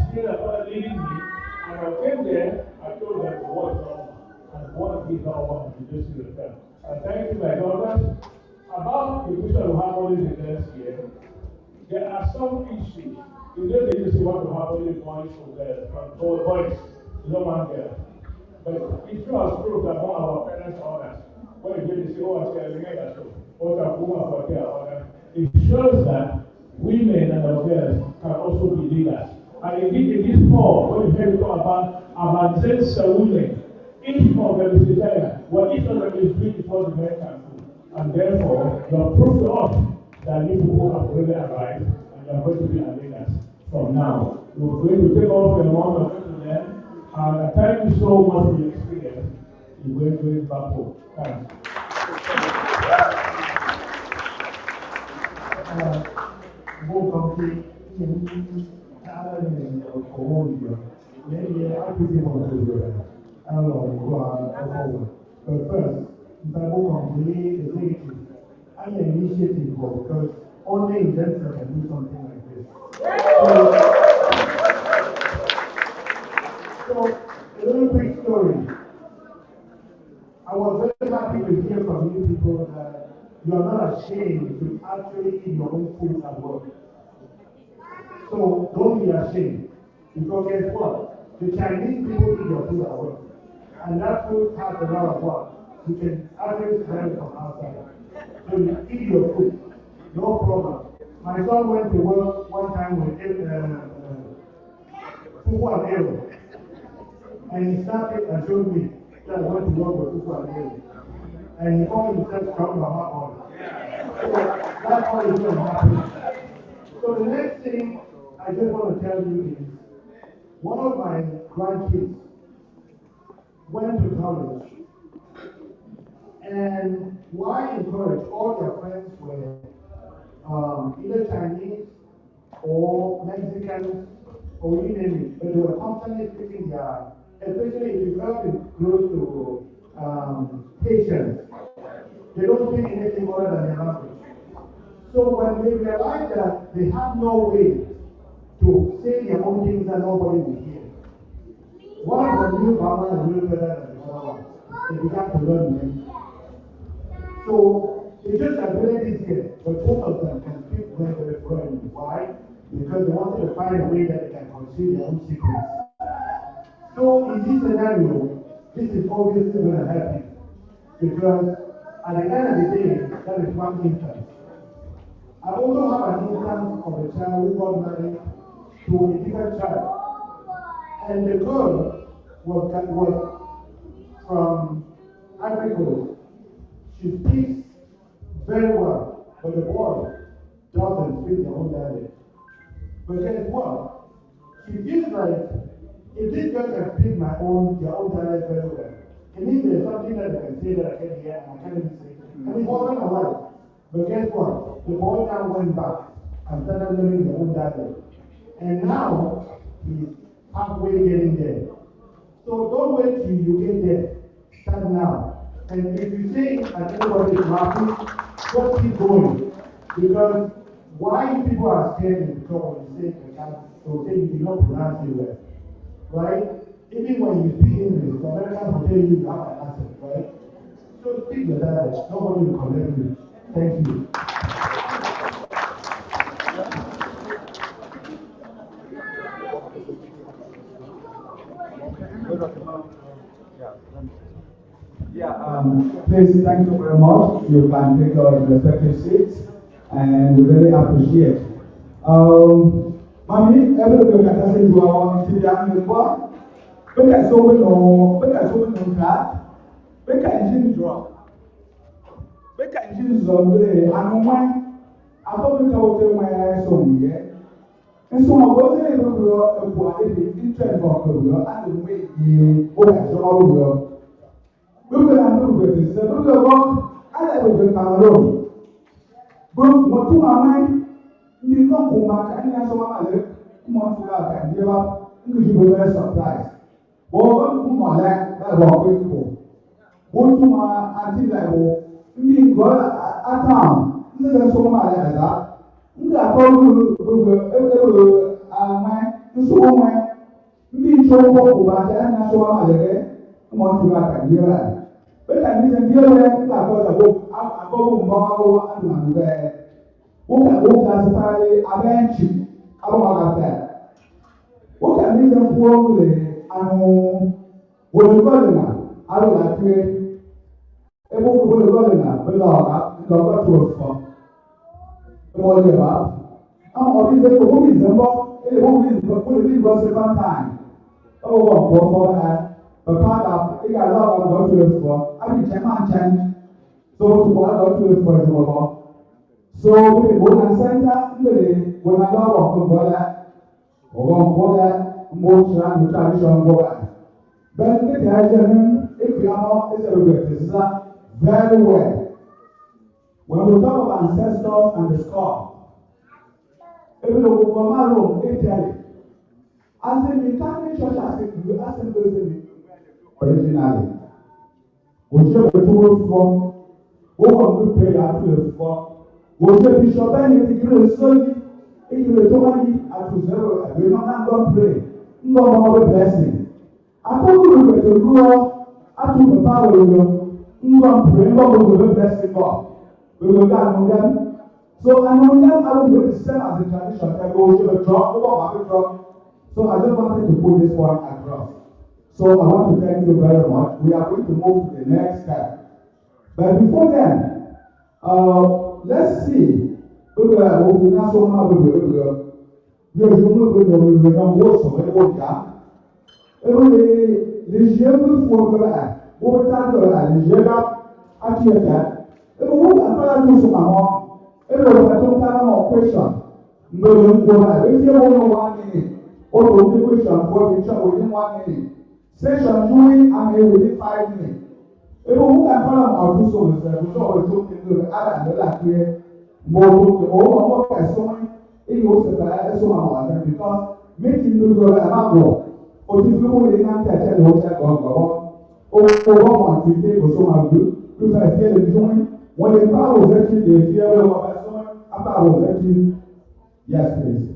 spirit that was leading me, and I came there, I told them what is normal, and what is normal to just see the film. And thank you, my daughters. About the question of harmony in the next year, there are some issues. In those days, you want to have only boys or girls, or boys, no one girl. But it was true that one of our parents others, when they say, oh, I say, I so, what a woman for their order, it shows that women and our girls can also be leaders. And indeed, in this fall, when you hear talk about Njentse women, each of them is determined. What each of them is doing is what the men can do. And therefore, you are proof to us that you people have really arrived and you are going to be our leaders from now. We're going to take off the amount of it to them. And thank you so much for your experience. You're going to do it back home. Thanks. More complete in Colombia. Maybe I could be more to I don't know, but first, the more complete executive. I am initiative because only Njentse can do something like this. So a little quick story. I was very happy to hear from you people that you are not ashamed to actually eat your own food at work. So don't be ashamed. Because guess what? The Chinese people eat your food at work. And that food has a lot of what? You can actually smell it from outside. So you eat your food. No problem. My son went to work one time with Fufu and Ero. And he started and showed me that I went to work with Fufu and Ero. And he called himself Strong Mama Boy. So that's how it's going to happen. So the next thing I just want to tell you is, one of my grandkids went to college, and why encourage all their friends were either Chinese or Mexicans or you name it, but they were constantly speaking their, especially if you have been close to Haitians, they don't speak anything other than their language. So when they realized that they have no way to say their own things that nobody will hear, one of them knew Baba and knew better than the other one. They began to learn them. So they just abilities here, but both of them can speak very, very fluently. Why? Because they wanted to find a way that they can conceal their own secrets. So in this scenario, this is obviously going to help you. Because at the end of the day, that is one instance. I also have an instance of a child who got married to a different child. And the girl was from Ivory Coast. She speaks very well, but the boy doesn't speak their own dialect. But guess what? She feels like, if this girl can speak their own dialect very well, it means there's something that I can say that I can hear and I can't even say. And it wasn't a while. But guess what? The boy now went back and started learning their own dialect. And now he's halfway getting there. So don't wait till you get there. Start now. And if you say and everybody is laughing, just keep going. Because why people are scared is because when you say they'll say you did not pronounce it well. Right? Even when you speak English, the Americans will tell you you have an accent, right? So speak your dialect. Nobody will correct you. Thank you. Please, thank you very much. You can take your respective seats, and we really appreciate. Mami, everybody can say you are to the angle one. Because so we know that. Because engine drop. Because engine zone, and one, I don't know where so here. And so I was able to interest of the world and the way you all the world. We will move with this. We will walk and I will be Cameroon. But what to my mind, we don't go back and answer my mother. Want to have and give up. You will be very surprised. But what to my land, that walk with you. What to my auntie, I will be good at town. This is so my land. Nga akɔlu amɛ nsogomɛ mbi tsɔkɔ kubata ɛna sɔ amalɛkɛ mɔtu akadira bɛka mi sɛ ndiɛ wɛ nga akɔlu mbɔmawo anu bɛ wo classify abɛntsi abɔmakata woka mi sɛ nkpɔ le anu wolukɔlina alo latue ebo wolukɔlina bɛlɛ ɔka lɔkɔ tó fɔ. What you have? I'm always the woman is the boss, the woman is the police was the one time. Oh, what for that? But part of it, I love I'm going to look for. I mean, Chairman. So, to what I got to look for you about. So, we go and center, when I love of the that, or that, most tradition go back. But the Italian, if you are not, is a very well. When we talk about ancestors and the skull, even though we come out of Italy, as in the Catholic Church, as in originally, we should be told for, we want to pray at the for, we should be sure that if you so if you don't at to zero, we not going to pray, no more blessing. I told you to go at the power of you, no pray, no blessing God. We will not know them. So I know them, I will do the same as the tradition. I go to the drop, go back to drop. So I just wanted to put this one across. So I want to thank you very much. We are going to move to the next step. But before then, let's see. We will not so much. We are les jeux pour les jeux là, à qui est là? Et vous voyez, après tout ce moment, et le patron a un question. Mais le gouvernement, if you want 1 minute, or the question for the child within 1 minute, session doing and within 5 minutes. Et vous voyez, après on tout ça, vous avez tout que à la clé, more question, et il faut se faire ce moment because making the gouvernement go. Or if you want to get a hotel or one to take or so good, if I feel enjoying. When the power was actually the fear of my son, after I was actually, yes, please.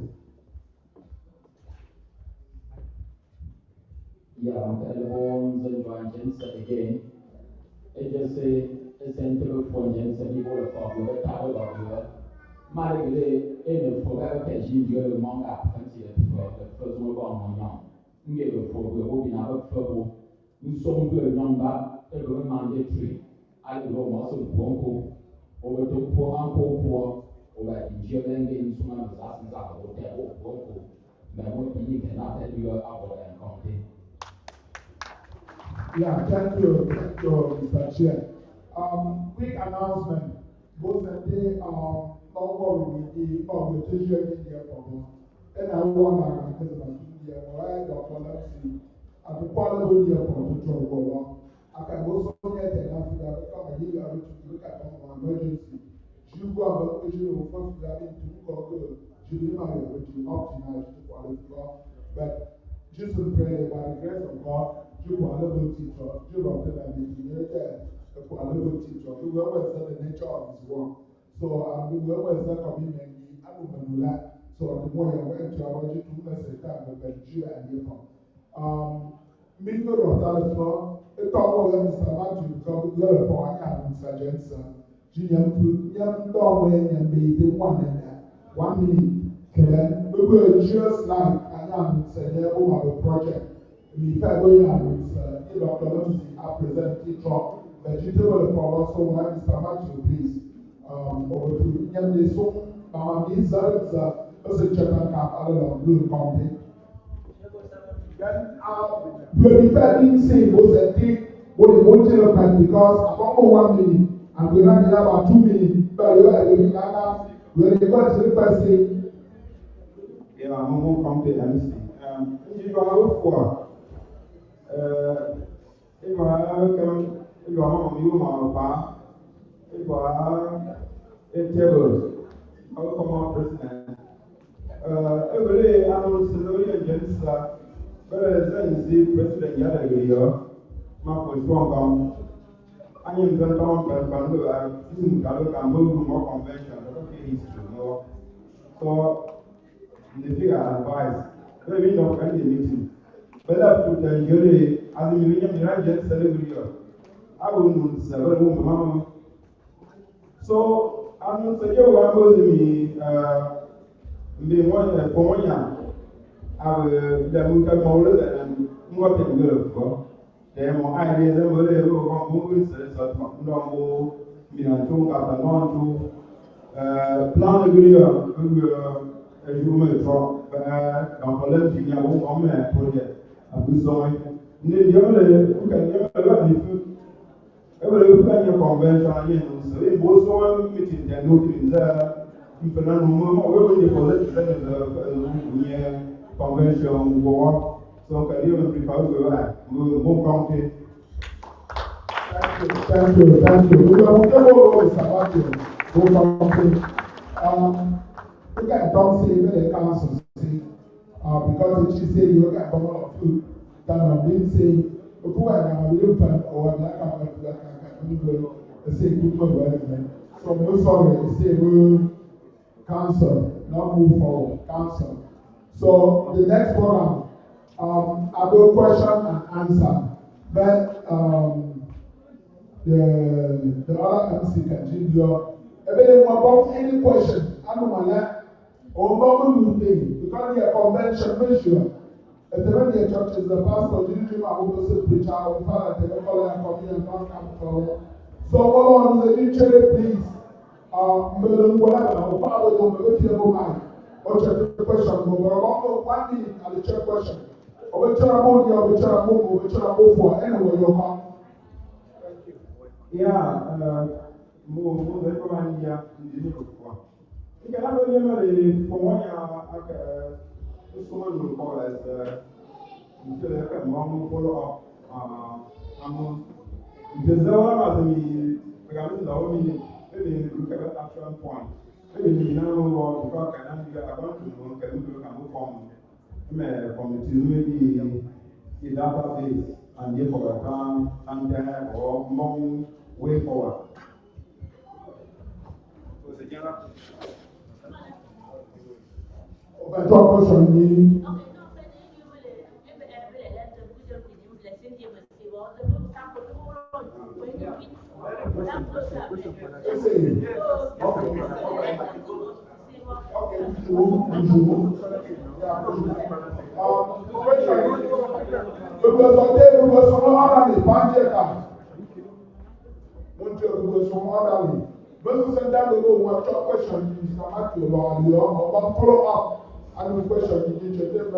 Yeah, I'm telling Njentse again. It just say, essentially for Njentse, people are talking about power of the malgré et le programme que j'ai vu le manque à frontière pour le faisons pas en young. Nous le programme au bien avec Fabo. Nous sommes peu young bas et le mandatory. Alors le mois sur Bronco. On va donc pour encore pour on va dire que nous sommes dans la salle de l'hôtel au Bronco. Mais moi qui dis que n'a pas eu à avoir un compte. Yeah, thank you, Mr. Chair. Quick announcement. Both of the logo with the organization in the problem. And I want to India, why Dr. Lepsi, at the quality of the protocol. I can also get an Africa because I need to look at an emergency. You go about the issue of first having to look at July, which is optimized to qualify. But just in prayer by the grace of God, you are able to teach us, you are able to teach us, you always know the nature of his work. So we always know commitment, so the more you went to our to message time with Nigeria and Japan. Million of dollars for a talk of Mr. Matthew because we got for Mr. Jensen. Young dog when you made the 1 minute. Okay, we were just like I am saying over the project. We February and Dr. Lepsi are presenting from vegetable power. So Mr. Matthew, please, over to Njentse. So, Mama, these are the chapter cap other than blue company. Then, we didn't say was a thing what they want to look at because about 1 minute and we're not about 2 minutes, but you are going to when you got to the person. Yeah, I'm more company MC. If you are for if you are a table, I'll come on president. Every annual civilian Njentse, but as I see President Yadagiri, Marco Swangam, I am the town Bandu, I think I look and move more convention, okay, history more. So the figure advice, maybe not kind of meeting. But up to the jury, as you Njentse celebrity, I will not say, Mama. So I'm not saying you are going to be one for 1 year. I will the Muka Mola and what can go for. There are more ideas than whatever one moves, so no, you know, to have a non to plan the video, you may drop, don't let you know on my project. I'm good, so the only who can never be every convention, so in both one meeting, they're looking there. If you're not moving, we will deposit the convention war. So can you prepare to that? We'll come Thank you. We will go with Sabato. We can talk say the council say, because she say you get one of two that have been saying, who are going to live or black and say good for so no sorry, say we council, not move forward, council. So the next program, I will question and answer, but the other MC can give you about any question. I know my or about thing because the convention measure. If the many churches, the pastor, the I will also preach out, father, the call and come here and not come forward. So, what on the church, please? Whatever, father, don't if you go mind. Or check the question, but 1 minute and the check question. Or which are about you, which are about, which are about for anyway you come. Yeah, more recommend ya in the for. You can have a memory for 1 year. Someone will call as until I can follow up. Because there are many maybe look at the action point. Maybe you know what because can be about to know can move from the maybe the database and therefore account and then or long way forward. So the general question follow up and the question you need to take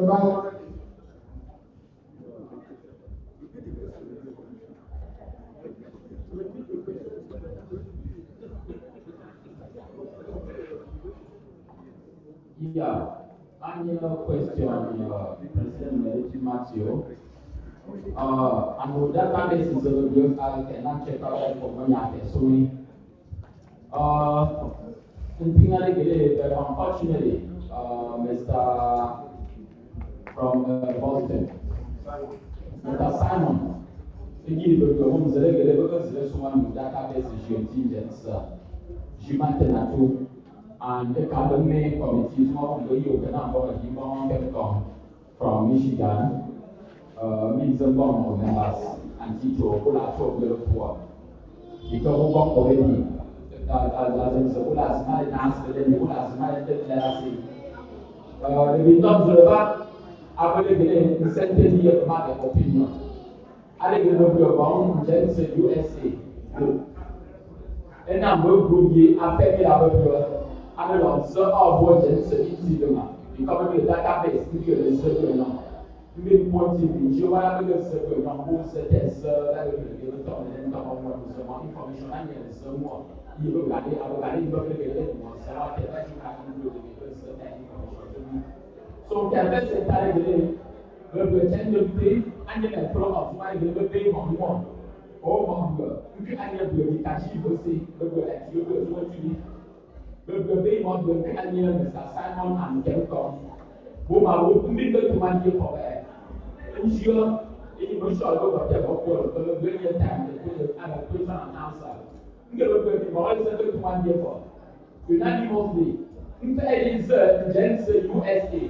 Yeah, annual question, President Matthew. And that database is available. I cannot check out for money at the Sony. Unfortunately, Mr. from Boston, Mr. Simon, he gave the home the regular because there's one database is Njentse. She maintained two, and the academy committee, small you can have from Michigan, Minzabon members, and Tito, who are talking before. Because already, as in the last night, answer the last night, let's see. The Windows River, I will get the sentence here of my opinion. I think it will be about Njentse USA. And I'm going to affect me about your analog, so our board Njentse in Sidoma. Because of the database, you get the circle now. You may point to the geographical circle now, who said yes, that will be given to and then come on with some information and get some more. You look at it, I will get it more, so I can let you have to do the information. So, can I say that again? We will change the day and then follow up my little day on one. Oh, my if I have to catch you, say, we will let you go to what you need. We will be on the Mr. Simon and Kelton. Whom I will commit to my dear for that. Ensure any much shall go up there, of course, but a very time to have a question and answer. You will be more settled to 1 year for. Unanimously, It is Njentse USA.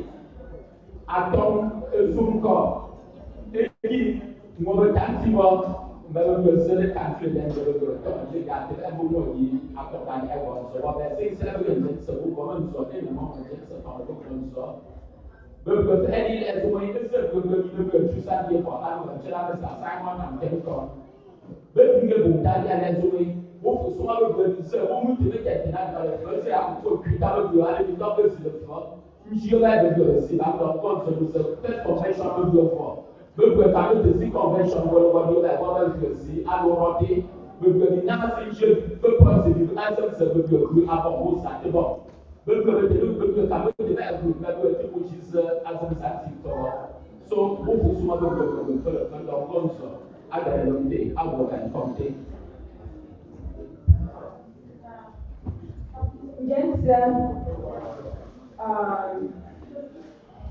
Atom Zoom call. Mo tanti mo mbalo sele country then go to got the everyone yi after that everyone so what they say celebrate so who go on so any more just so for the so because any as when it's a good to stand here for I'm going to tell us assignment and take on but you go that and as we wo so ma go be say wo mu te get na go say I'm to critical you are the doctor is the for you like the see I'm not going to first confession do for gbogbo ẹ̀ka ló ti sí convention wọlọwọlọ ẹ̀ wọ́n bá ti sí alọ́rọ́dé gbogbo ẹ̀mí náà sì ń ṣe gbogbo ọ̀sẹ̀ bíi ẹ̀sẹ̀sẹ̀ gbogbo ẹ̀kú abọ̀wò sàtìbọ̀ gbogbo ẹ̀ka ló ti bẹ́ẹ̀ kú gbogbo ẹ̀kú kò sí sẹ́ ẹ̀sẹ̀sẹ̀ àti ìtọ́wọ́ so ó kò súnmọ́ gbogbo ẹ̀kú lọ́wọ́ agbẹ̀rẹ̀ lọ́dẹ àwọ̀ ẹ̀kọ́mdé. Njentse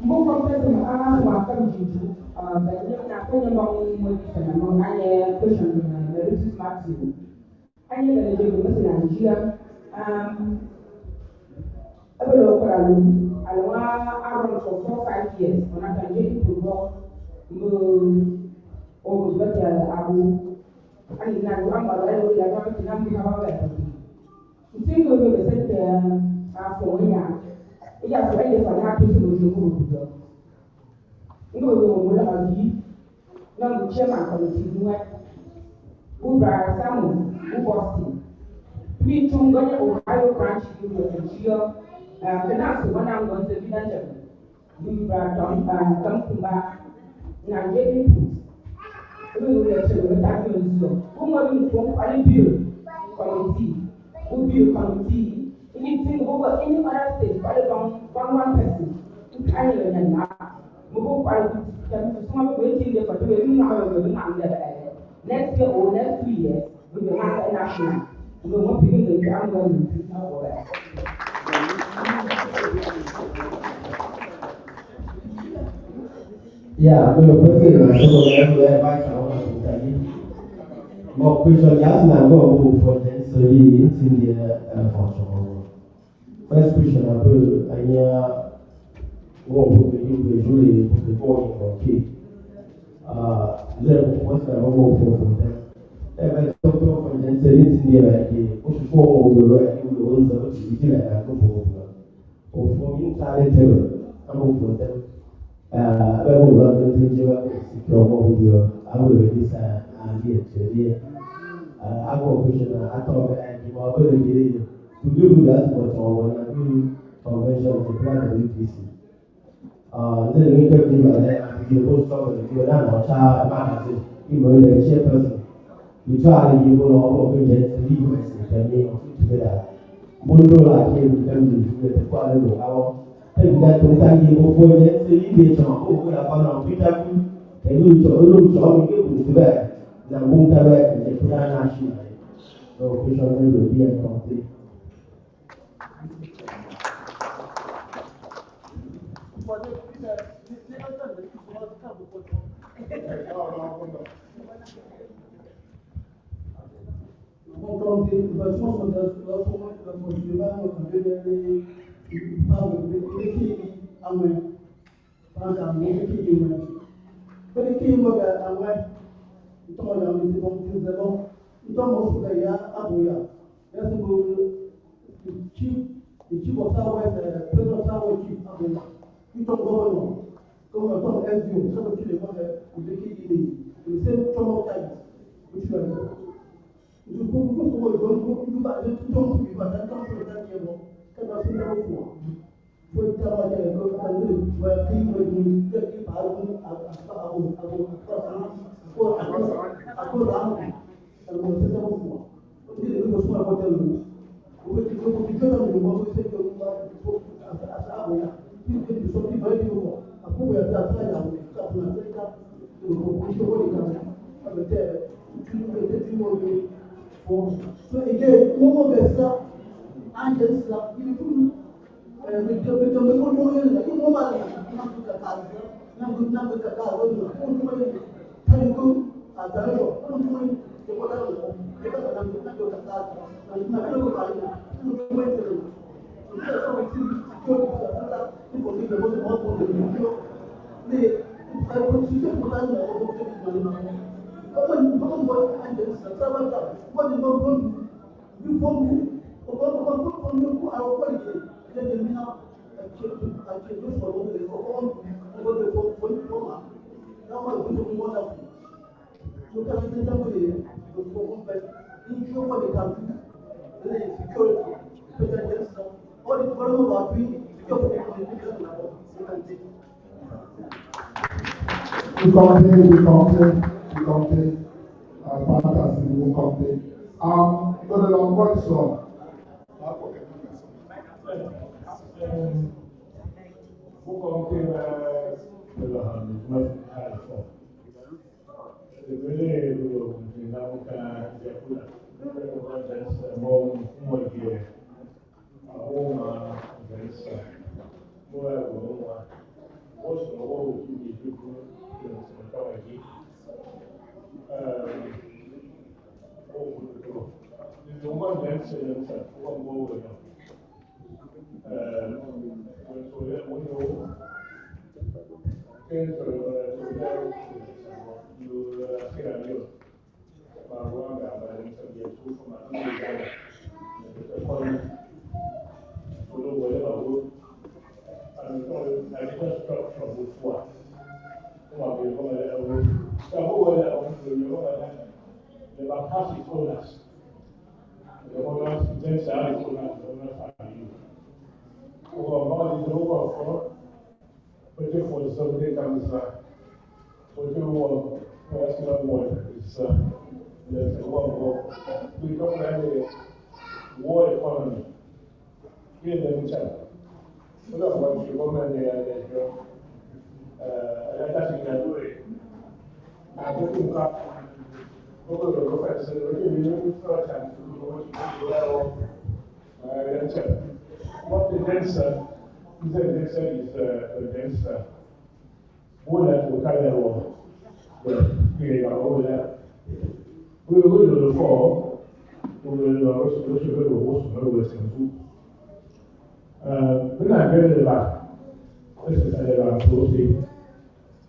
mo confess ma wa kam jiju ba ni na ko ni mo mo sana mo anye question na reduce maximum anye na je ko na Nigeria abelo ko la ni alwa around for 4-5 years on a kan je ko mo o ba ya abu ani na wa ma ba yo ya ba na mi ha ba ba ntingo be se te afọ ya ija so ele fa na to so jo ko do ngo be mo la yi na mo chairman committee nuwa ubra samu ubosti mi tungo ya Ohio branch you know Nigeria na so wana ngo se bi danja ubra don kumba na je input we will tell you that you know kuma bi ko ali bill committee bill committee anything over any other state by one person I don't know move by some waiting there for the way now next year or next 2 years we will have a national we will begin the January Yeah, we will prefer to have a advice on more question just now go for them so it's in the function. First question about what we usually put the ball in okay. Then what's the role for them? But doctor for them so it's in the push forward we were in the ones that we did like go for me talented I'm for them. We will run the things you have secure what we will I will release idea to I go question I thought you are very good to do that what I want to do convention to plan the WDC. Then we can do that you post something you are not a magazine you will the chairperson you try you will all of it to leave us and me together Mundo like him can do the quality of our take that to thank you for it so you get on over upon Peter and you to give to that na munga we NJECUDA national so question will be a complete Então, olha, me vamos dizer, então, moço, daí a boia. Essa o tipo of Southwest, president of Southwest chief, a boia. Então, governor, SDO, so the children want the key in the same trauma time, which you are. You go, you buy it, don't be, but that comes from that level, because I've seen that before. For example, I go where people get people aku ramu kalau saya tahu semua jadi itu semua hotel dulu kita kita mau kita asal ya kita bisa dibayar dulu aku berada saja kita pernah kita itu boleh kan ada kita cuma so again mau biasa aja sih ini pun betul ini mau malah nak berkata itu ada loh, cuma kita dalam kita dalam kita berkata, nanti kita berkata, cuma itu. Kita We compete. Fantasy, we compete. But the long boy song. War economy. Here the channel. We don't want to go and that's in the way. I think that over the professor, we need first and to go to what the Njentse is the Njentse. What that will carry over the period over there. We will go to the fall. We will also go to the Western food. When I get it back, this is a closely.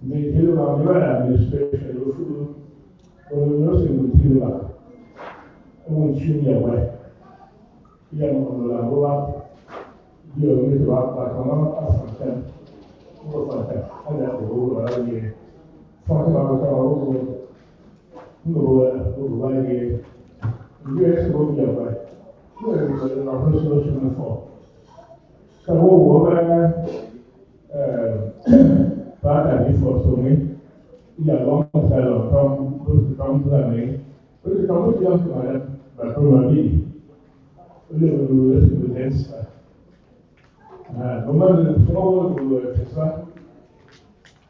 The administration will also deal back. I won't shoot me away. Young on the Lagoa, you're going to rock back on Africa. And that will go around here. Talk about over here. US will be away. Where is the solution for? So, but I before so me, yeah, long time of come to me. But the community of but probably we will do this with Njentse. No matter the small Tesla,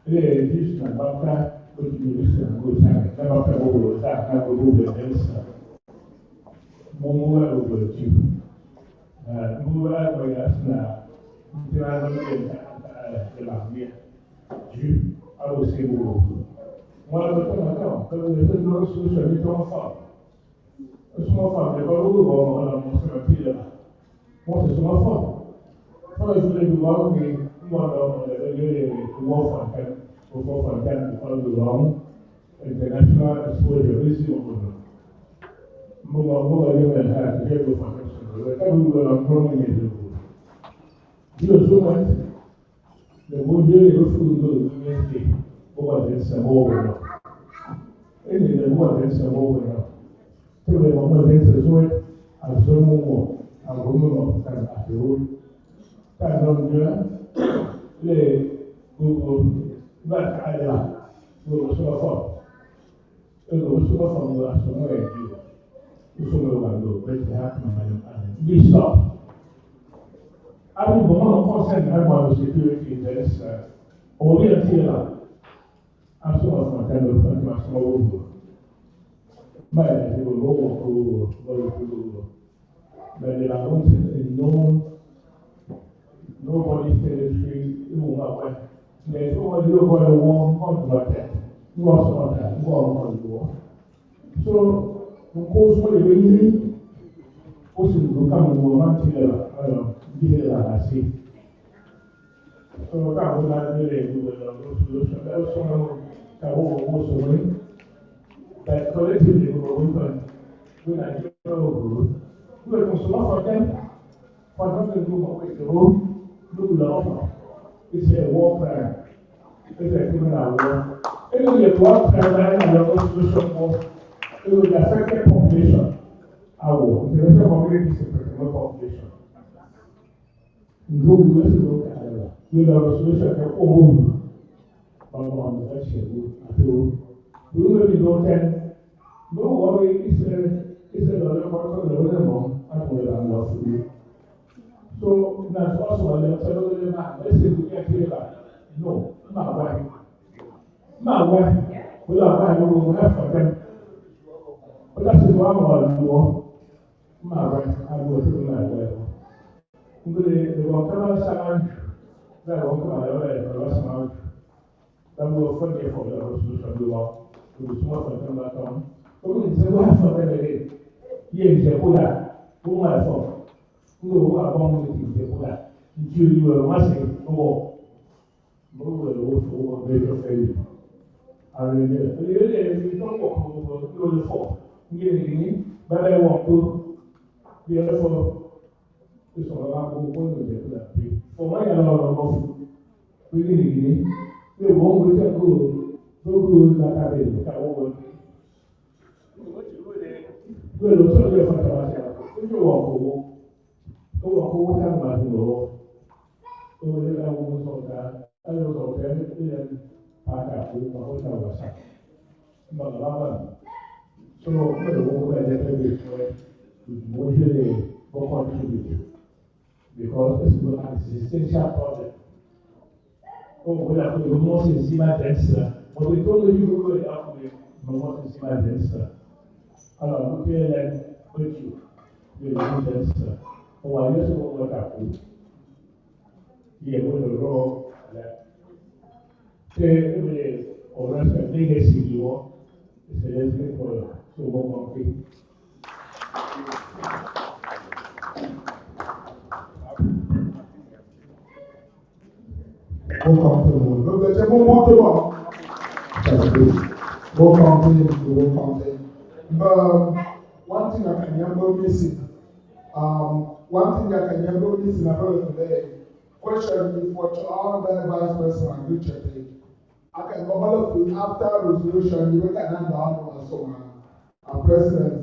they use my doctor, which you listen and good time. Never go with that, never go with Njentse. More over you. Move out by us now. I will say more. One of the things I know, because there's no solution, we don't fall. A small farm, they go on most of the pillar. What is small farm? First, we do one thing, one of the war for them, before them, because the long international exposure is over. More than that, to get with protection. We will have grown in the you so much. The Buddha food goes over this and over. Any the more than some over. So we have more than so much as so more. And woman can at the road. Can not lay go back either. Go so far. Go so far from the last one where you. So we will go. Let's happen and be stopped. I will go on consent about security interests. Or we are here. I'm so much more kind of small. But I will go but there are nobody's territory, you will not win. There's nobody who got a war on that. You also want that, you all want the war. So, of course, what you need, also to become a woman together, I see. So that was not really good solution. That was someone that was away. That collectively we are good. We are so much for them. For them to do what we do, do love. It's a war crime. It's a criminal war. It will be a war crime and a solution war. It will affect the population. Our international community is a particular population. Go to the with a resolution of all on the election. We will be no worry, it's a lot of work for the minimum and we are not free. So that's also a little bit of let's say we get here. No, not why. Not why. Without why we will have for them. But that's one more. My wife, I will do my well. The Wakama Saman, that Wakama, the last month, that will forget for the resolution of the law, to the small for them back on. But we say, what for them again? Here is a Buddha, who my fault, who are born with the Buddha, until you are massive, or for major failure. I really don't walk over the fall. But I walk to therefore. It's all about going to that way. For my love, we need the one we can go that I did. I won't. We'll also be a fantastic. If you walk over time, I know. So we have almost all that. I was okay. And I got to go to our side. But so, we'll go back to the usually go contribute. Because it's an existential problem. Oh, we have to be more sensible than but we don't really go to the more sensible than alors, look here, then, with you, the evidence. Oh, I just want what I put. Here, with the raw, say, or rest of the legacy you want, it's a lesbian for so one thing. More comfortable. Look at more comfortable. That's good. More comfortable. One thing I can remember missing. One thing I can remember missing about today. Question for all the vice president and good church. I can go all of you after resolution. You can hand down one so president.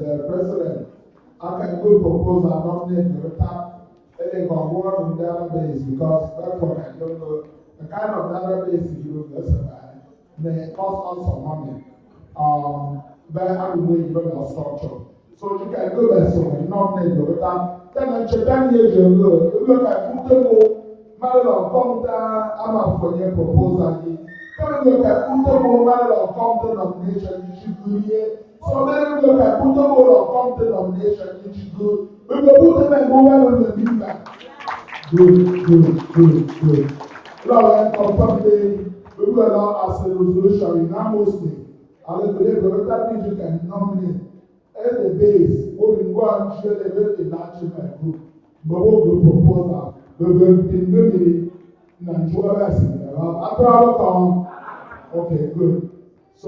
I can go propose and nominate the tap. They go work on database because that's what I don't know. The kind of database you will specify may cost us some money. But I will wait for the structure. So you can go there so nominate the tap. Then I'm sure 10 years ago, you look at Utebo, Marilyn Compton, I'm out for your proposal. Come look at Utebo, Marilyn Compton nomination, you should do here. So then we look at Utebo Compton nomination, you should do. We will put them and go well with the feedback. Good. Now, confirm we will allow as a resolution in our mostly. I believe that you can nominate at the base, we will go and share the national group. But we will propose that we will be maybe after our come. Okay, good. So,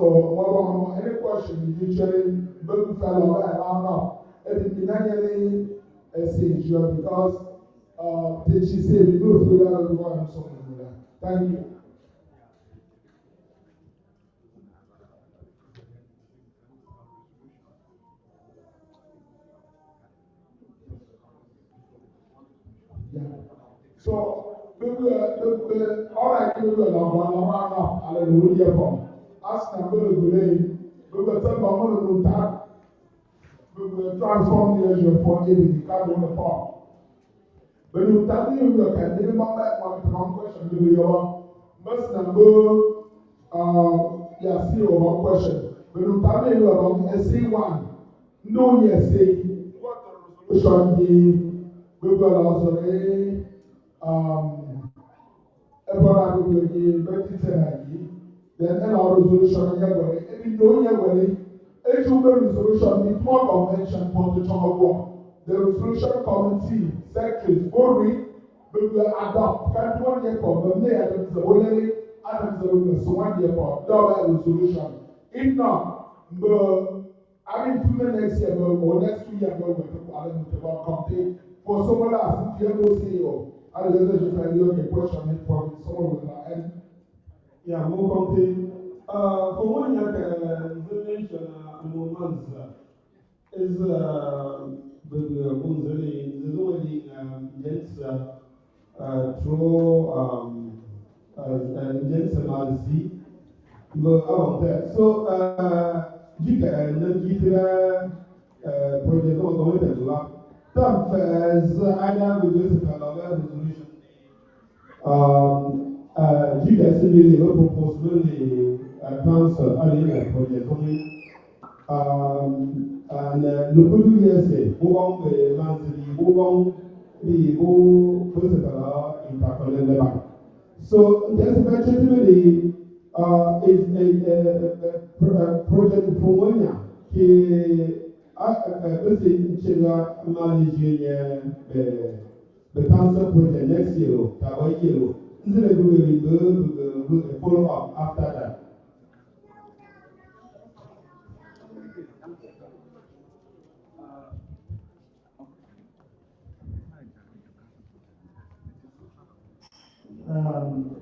any question you usually look fellow around now. It is manually essential because she said we go through that and go on something like that. Thank you. Yeah. So, all I do is hallelujah from. Ask them to go we will tell them that we will transform the issue for the carbon form. When you tell me you can minimum one question to your most number, see one question. When you tell me you about SC1, no, yes, say what the resolution we will also everyone will be very then our resolution here, if you know here, resolution need more convention for the work. The resolution committee secretaries go read we will adopt. Can't 1 year for the near items of only items of so 1 year for double resolution. If not, I mean 2 next year or next 2 years we're going to come for someone else. If you ever say I don't know if you have a question for someone with an yeah, more content. For 1 year, the mention moments is the only Njentse through Njentse Malisi. So, jika kita project government lah, tapi ada beberapa kalau resolution jika sendiri proposal di council ada project and NJECUDA-WDC bukan langsung bukan di beberapa interconnected. So there's actually is a project for one year. The council project next year, is it a follow up after that?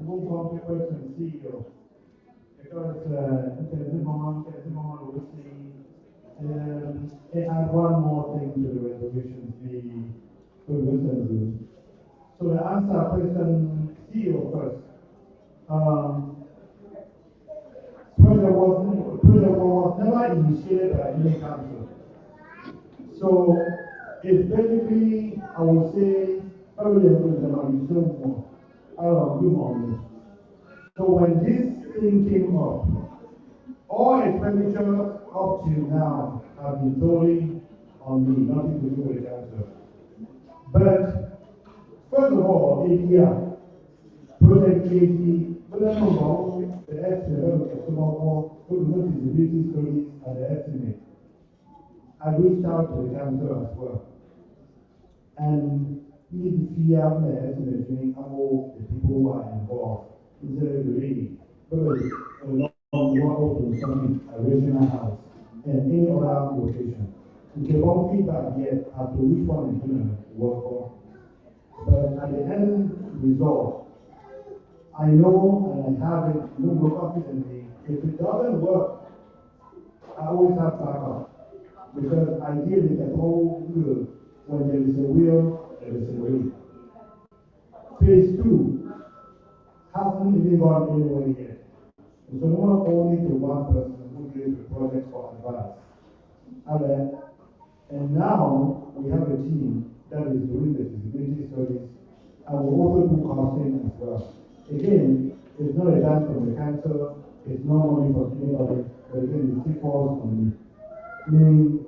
Move on to question CEO. Because it had one more thing to the resolution, the wisdom. So to answer question CEO first, project was never initiated by any council. So it's basically, I would say, probably a good more. I don't know. So when this thing came up, all expenditure up to now have been totally on me, nothing to do with the council. But first of all, APR, Project JT, the estimate of feasibility studies and the estimate. I reached out to the council as well. And we need to see out the estimate between all the people who are involved. Instead of really, open something, a regional house, and any other location. We get one feedback yet as to which one is going to work for. But at the end result, I know and I have it more confidently. If it doesn't work, I always have backup. Because ideally, the whole good, when there is a will, there is a way. Phase 2 hasn't even gone anywhere yet. So not only to one person who gives the project for advice. And now we have a team that is doing the feasibility studies and will also do costing as well. Again, it's not a dance from the council, it's not only for anybody, but again, it still falls on the main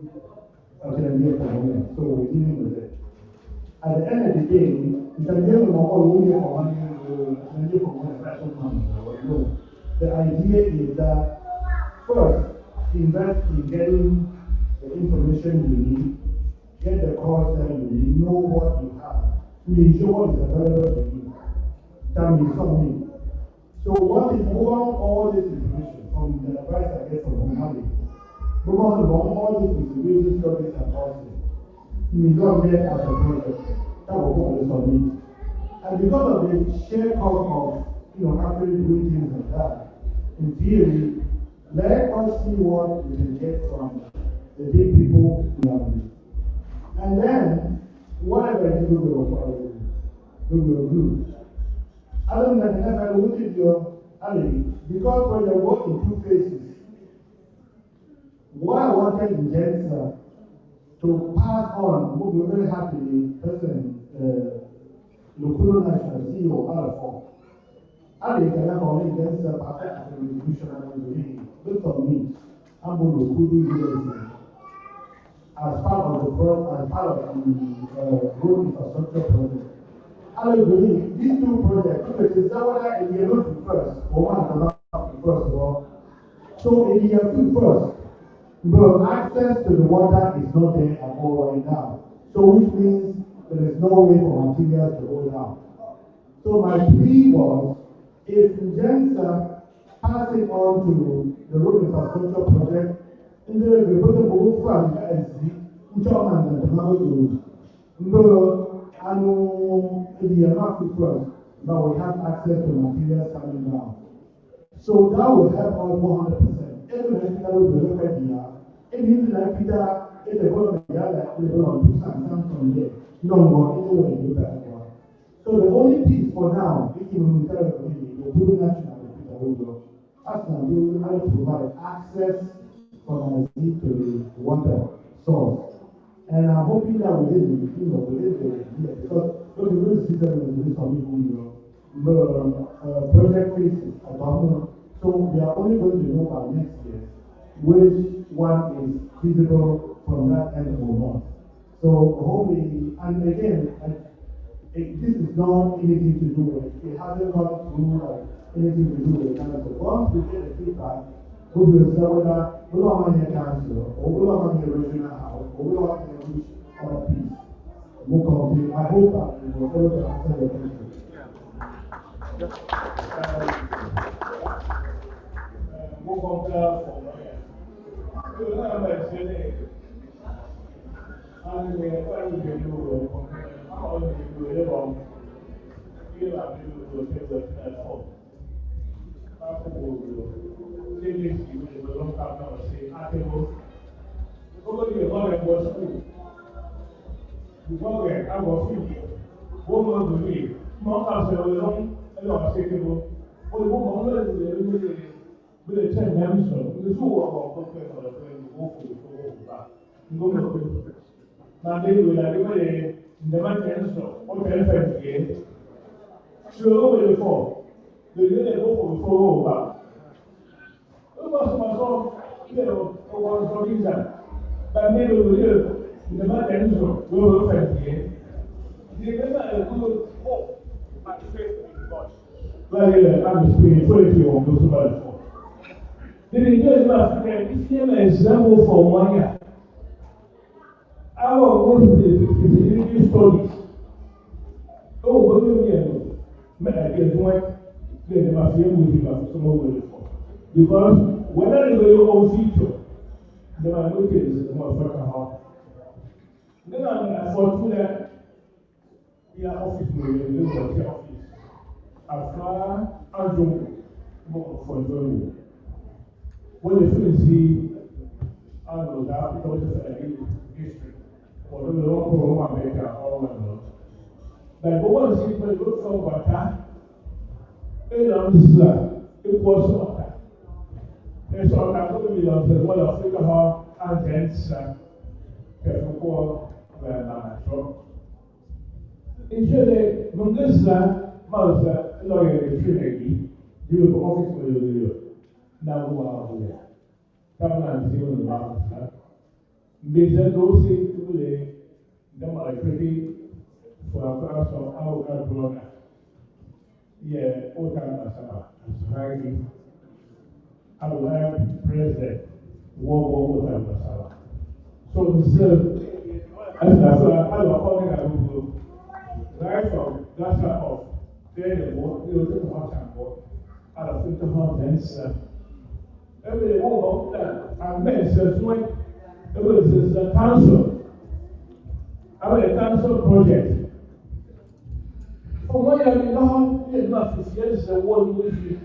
alternative for women. So we're dealing with it. At the end of the day, you can deal with more women for money, no. The idea is that first, invest in getting the information you need, get the course that you need, know what you have, make sure what is available to you. That means something. So what is over all this information from the advice I get from Mali? Move on to all these feasibility studies and courses. You don't get as a project. That will go on me. And because of the sheer cost of actually doing things like that, in theory, let us see what we can get from the big people in our league. And then, whatever I do, we will do. Other than that, I will give you because when you work in 2 phases, what I wanted in Njentse to pass on, we're very happy, person, Lokuno National CEO, Alafon. Ali cannot only Njentse perfect as a revolutionary look on me, I'm going to Njentse as part of the road infrastructure project. I believe these 2 projects, which is Zawada and Yellow first, or one of the first of all. So in year 2 first, but access to the water is not there at all right now. So which means there is no way for materials to go down. So my plea was, if Njentse pass it on to the road infrastructure project, in the Republic from Chairman and Tomorrow, the amount first, but we have access to materials coming down. So that will help us 100%. Every hospital will be located here. Anything like Peter, if they go on the other, they will do something from there. No more, anyway, do that one. So the only piece for now, if you will tell me, the Blue National Peter will go. As now, we will have to provide access from the to the water source. And I'm hoping that within the year, because look, the road system is really something project phases at Bama. So we are only going to know by next year which one is feasible from that end or not. So hopefully, and again, this is not anything to do with it. It hasn't gone through like anything to do with the council. Once we get the feedback, we will say whether we don't want to council, or we don't want to regional house, or we don't want to reach other piece. We'll complete. I hope that we will able to answer your question. We'll compare for lawyer. We will not mention and we are going to do how do you do it? Here are people who take the platform. After we will say this, we will not come down and say, Akebo, nobody is not in what school. You go there, I will feed you. One month to leave. Not as a long, and I say, Akebo, only 1 month with a 10 dimension. The two of our company for the friend, you go for the four back. You go to now they will like the maintenance of the elephant again. Sure, over the four. The unit go for the four back. It was myself, you know, over the reason. But maybe we live in the maintenance of the elephant again. The remember a good hope and faith in God. Well, I'm spirituality of those who are for. The Indian African is an example for 1 year. Our most feasibility studies. Oh, what do you mean? I get one. Then my family will be for. Because whether you your own future, then my wicked is more for then I'm fortunate. We are office moving, we are office. After I do more for you. What if you see, I know that because of history. For the long program, I make all and all. But what is it? But look for water. It was water. And so I'm going to be on the one of Africa and Njentse. Careful, where I'm from. In Chile, Mundisa, Mausa, lawyer in Trinity, you will office with you. Now, who are here? Come and see on the mountain. Major dosing to them are pretty for a class of our brother. Yeah, Otan Masaba, I will have president, war Masaba. So, as I was calling a Google, right from Gasha off, then the war, you took a hot and war, out of 50 Njentse. Every one of that, I mentioned when it was a council. Our council project. From what I know, it's not 50 years one with you.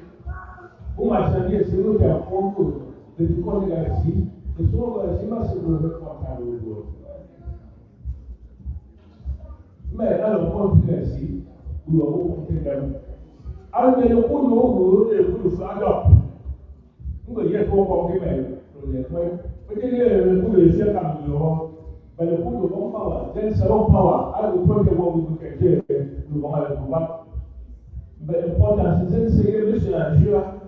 Who I said, yes, you look at all good. The calling I see, it's all I see, must have been what I will go. May I have confidence, we will all take them. I may not know who they will flag up. But yet, walk on the mail. But then, you will come to your but the put of power, then self power, I will tell you what we can do to one. But the important is in segregation, I'm sure.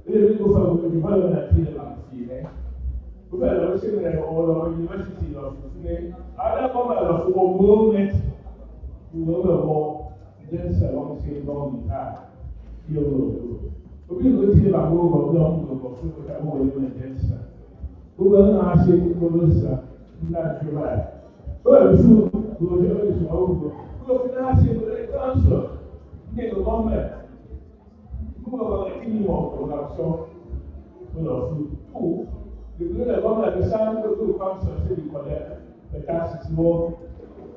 We will go for the development in the land. We will listen to all university of other government of movement. We will go Njentse along the same long time. You will. We will see about move long to go through the whole Njentse. We will not ask you to go not July. Well, we will finance it with the council. the government, who are the team of production, two, the government, the sign of the function, say we collect, the tax is more,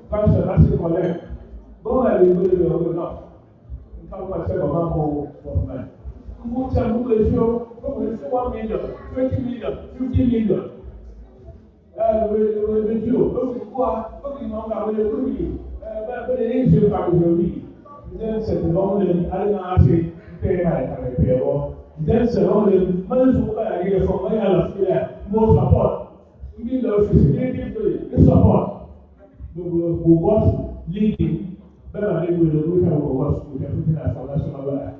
function, as you collect, government will do enough. Come on, say, government. Who tell who will show 1 million, 20 million, 50 million. With you, look on that way, but the issue that will be. Then said the only I say, pay my payable. Then said only money to buy here from my other here, more support. We need the office, the support. We will watch leading, but I think we will watch with everything as a national level.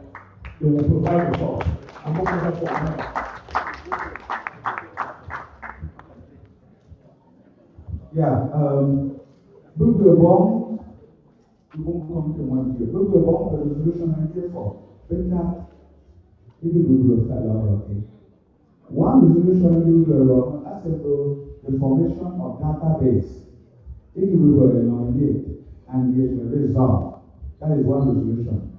They will provide the support. I'm not going to Yeah, book the bomb, you won't come to one year. Book the bomb, the resolution I'm here for. Better, if you will fell out, okay. One resolution you will as the formation of database. If you will nominate and get a result, that is one resolution.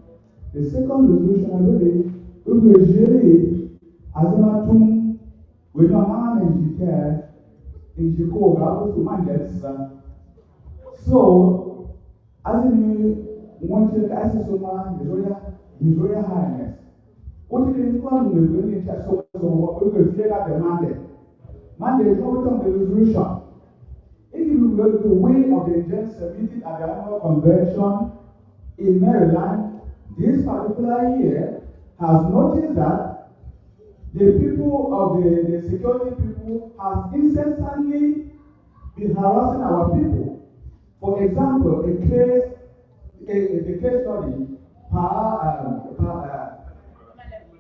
The second resolution, I believe, we will really, as a matter, we don't have NJECUDA Njentse. So, as you want to ask someone, His Royal Highness, what did they call me when they just so what we will figure out the mandate? Mandate is not on the resolution. If you go to the way of the Njentse meeting at the annual convention in Maryland, this particular year has noticed that the people of the security people have incessantly been harassing our people. For example, a case study,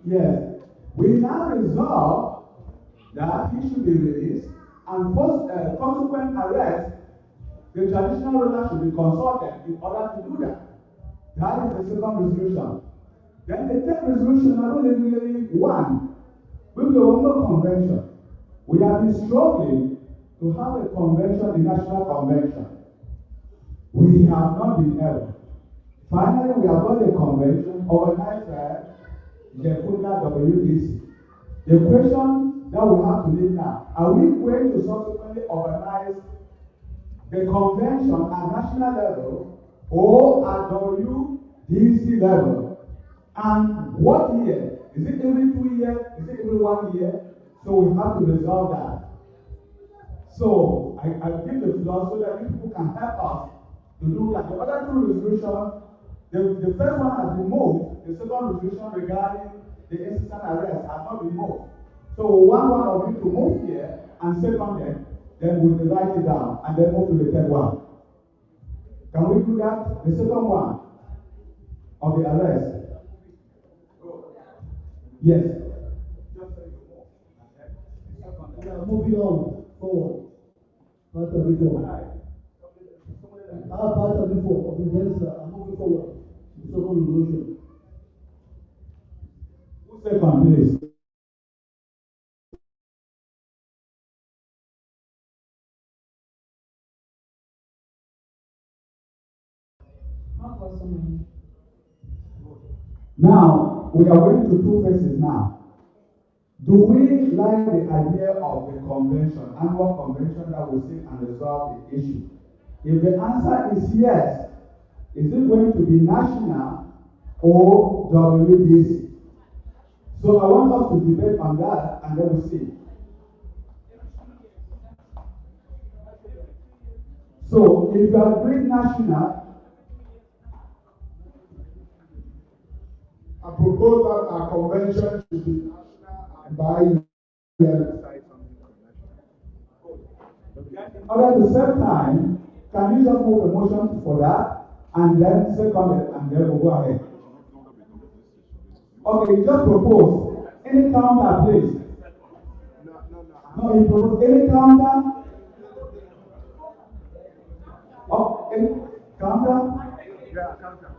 yes, we now resolve that he should be released and post consequent arrest. The traditional ruler should be consulted in order to do that. That is the second resolution. Then the third resolution, I will really one, with the Wongo Convention. We have been struggling to have a convention, the national convention. We have not been able. Finally, we have got a convention organized by NJECUDA-WDC. The question that we have to leave now, are we going to subsequently organize the convention at national level or at WDC level? And what year? Is it every 2 years? Is it every 1 year? So we have to resolve that. So I give the floor so that you people can help us to do that. The other two resolutions, the first one has been moved. The second resolution regarding the instant arrest has not been moved. So we want one of you to move here and second them, then we'll write it down and then move to the third one. Can we do that? The second one of the arrest. Yes. We are moving on forward. Part of it forward. Our part of it forward. Of the Njentse are moving forward. The second resolution. Who second, please? Now, we are going to two phases now. Do we like the idea of the convention, annual convention that will sit and resolve the issue? If the answer is yes, is it going to be national or WDC? So I want us to debate on that and then we'll see. So if you agree national, I propose that our convention should be national and bi-yearly. In order to save time, can you just move a motion for that and then second it and then we'll go ahead? Okay, just propose any counter, please. No, you propose any counter? Oh, any counter? Yeah, counter.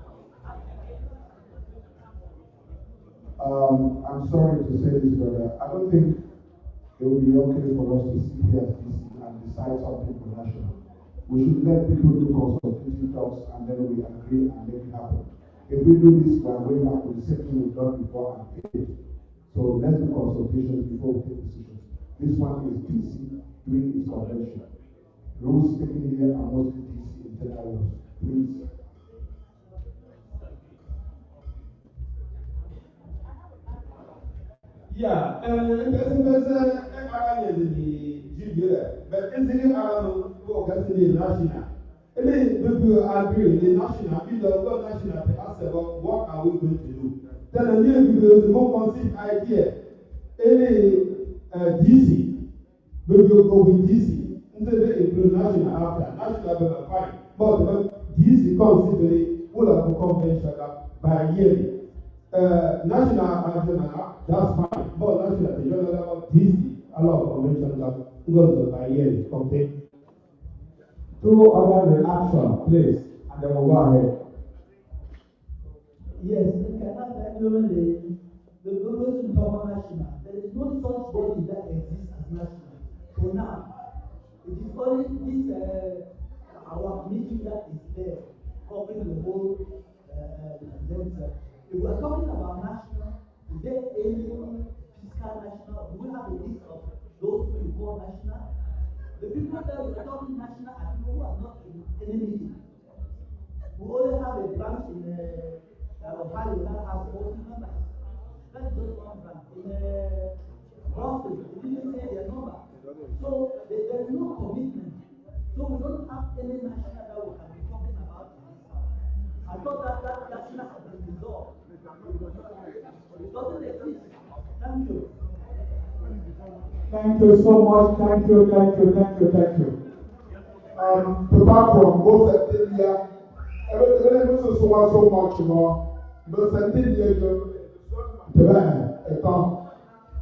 I'm sorry to say this, but I don't think it will be okay for us to sit here and decide something for national. We should let people do consultative talks and then we agree and make it happen. If we do this, we are going back to the same thing we've done before and paid. So let's do consultations before we take decisions. This one is DC doing its convention. Rules taken here are mostly DC internal rules. Please. Yeah, person but isn't national. People agree, the national, we don't national to ask about what are we going to do. Then the new people, the more conceived idea, DC, we will go with DC. Instead of include national after, national will be fine. But DC conceivably will have a convention by yearly. National agenda, that's fine. But national, the general level, DC, a lot of convention that goes by yearly, okay? Two other reaction, please, and then we'll go ahead. Yes, in Canada, the progress in national, there is no such body that exists as national. For now, it is only this our meeting that is there covering the whole Njentse. If we are talking about national, is there any fiscal national? Do we have a list of those who you call national? The people that we are talking national are people who are not in any meeting. We only have a branch in Ohio that has 40 members. That's just one branch. In Boston, they didn't say their number. So there is no commitment. So we don't have any national that we can be talking about in this house. I thought that national has been resolved. It doesn't exist. Thank you. Thank you so much. Thank you. Apart from both India, everything is so much more. But India,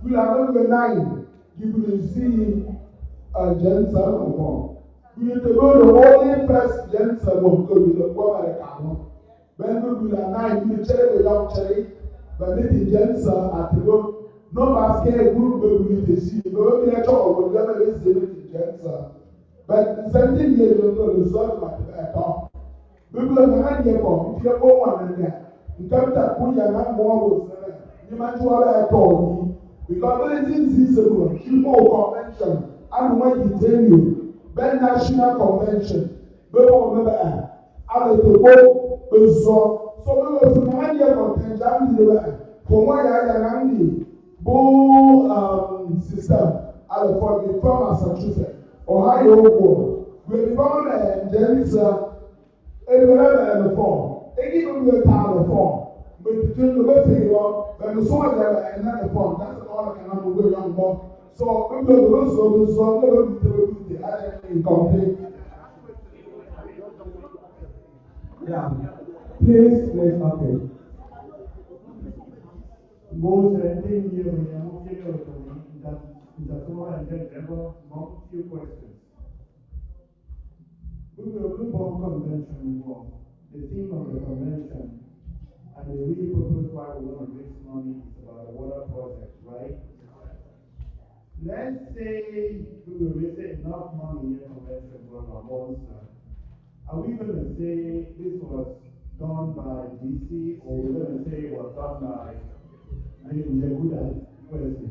we are not the 9. You will see Njentse perform. We need to go the only first Njentse will go to the American. When we are 9, we check the young cherry, but maybe Njentse at the go. No basket group we need to see. But we are talking about the Njentse. But something here is going to resolve at all. People are not here for if you go one and there. You can't put your hand more with you might want to tell me because it is visible. People convention and when you tell you, Ben National Convention, people remember I will go so we will find here for Tanzania for one year system for the from Massachusetts, Ohio, we become Njentse. And whatever the form, they give them a town form. But between the way they go, but the soil and not the form, that's all I can have away young boy. So, we go to the so we go to the other complete. Yeah. Please, okay. Most thing here when you're moving over to me, that's all I can ever not few questions. We will group on convention work. The theme of the convention and the real purpose why we want to raise money is about a water project, right? Let's say we will raise enough money in the convention program also. Are we going to say this was done by DC or we're going to say it was done by NJECUDA-WDC?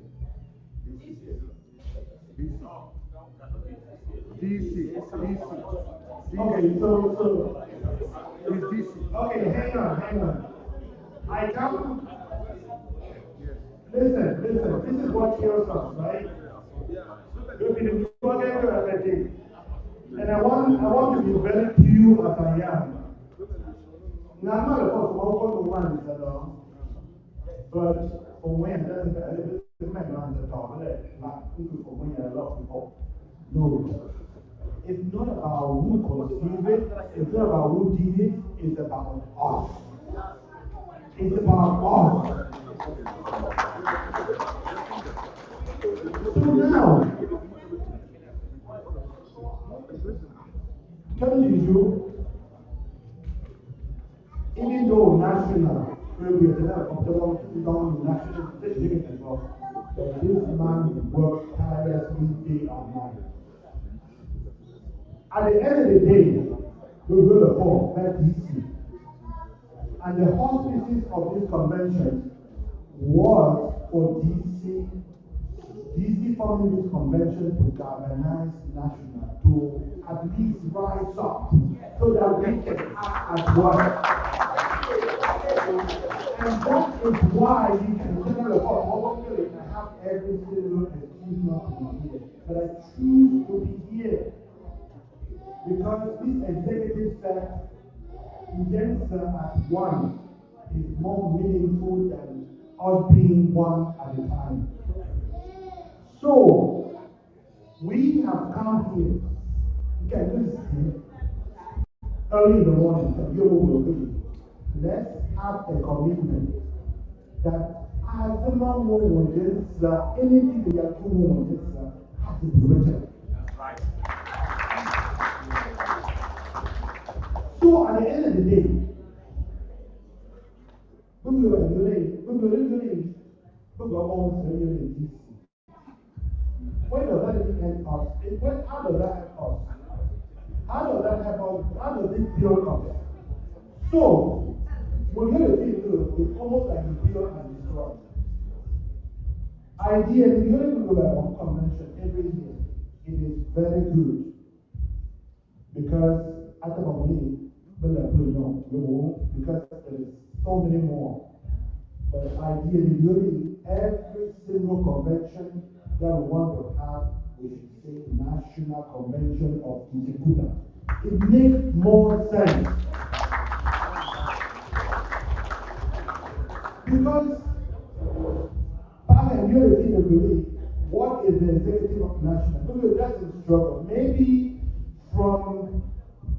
DC. Okay, so It's DC. okay, hang on. I come. Listen. This is what kills us, right? Look at the project you're affecting, and I want to be very pure as I am. Now I'm not a possible one at all, but for when this is my grand at all, like for when I love people. No. It's not about who conceived it, it's not about who did it, it's about us. It's about us. So now, telling you, even though national, we are not comfortable down national, but this man worked tirelessly day and night. At the end of the day, we're going to fall, let DC. And the auspices of this convention was for DC forming this convention to galvanize national, to at least rise up so that we can act as one. And that is why you can tell the whole I have every single excuse not to be here. But I choose to be here because this executive said Njentse as one is more meaningful than us being one at a time. So, we have come here. You can do this here. Early in the morning, let's have a commitment that as the man wants anything we are doing has to be better. That's right. So at the end of the day, where does that end us? How does that help us? How does that help us? How does it build us? So, when you're it's almost like you build and destroy. Ideally, we only go by one convention every year. It is very good. Because at the moment, because there is so many more. But ideally, every single convention that we want to have, we should say National Convention of NJECUDA. It makes more sense. Because what is the executive of national? Because that's a struggle. Maybe from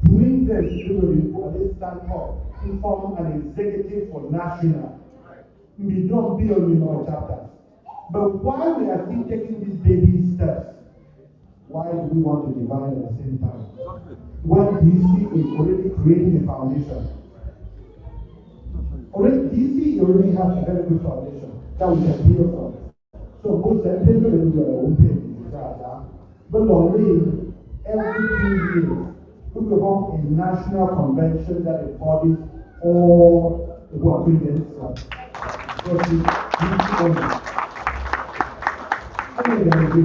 doing this, this stand up to form an executive for national. We don't build in our chapters. But while we are still taking these baby steps, why do we want to divide at the same time? When DC is already creating a foundation. DC already has a very good foundation that we can build from. So most everything will do our own thing. But only every 2 years, we will have a national convention that embodies all the working groups. So DC only. I mean, there is a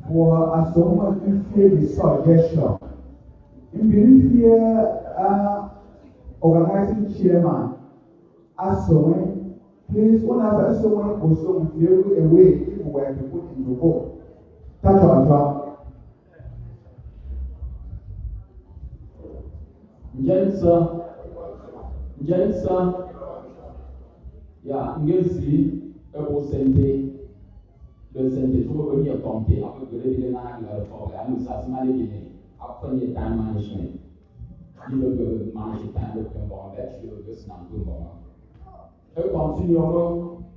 for as someone who fear the suggestion. In being organizing chairman, as someone, please, whenever someone goes so away if we were to put into vote. That's our job. Njentse, ya ngezi ebo sente, le sente tout le monde compté après que les gens n'ont pas programme, ça se mal gagné. Après le time management, il veut manger time le plus bon, ben tu veux se n'en plus bon. Et continuellement,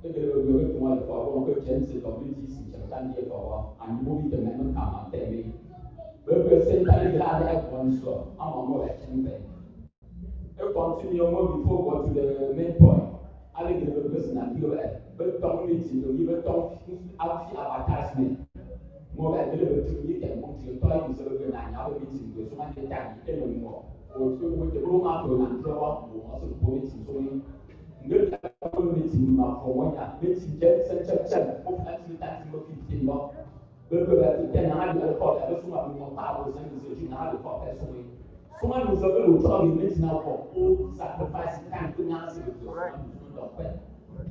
et de le bureau pour moi le fois, on peut Njentse WDC, j'aime tant dire pour moi, en niveau de même comme en termes. Le sente aller de la bonne soit, en moment la chaîne. Et continuellement before go to the main point. Avec le person and you but don't meeting, you even don't actually advertisement. More like the level to you can move to your toy is over 9 hour meeting, so much time anymore. Or so with the room up and draw up, also go meeting. So good meeting for 1 year, meeting just check, of actually time to 15 more. But then I had a report, I was more powers and the now the report as well. Someone who's able to job in now for all sacrifice time to answer the question.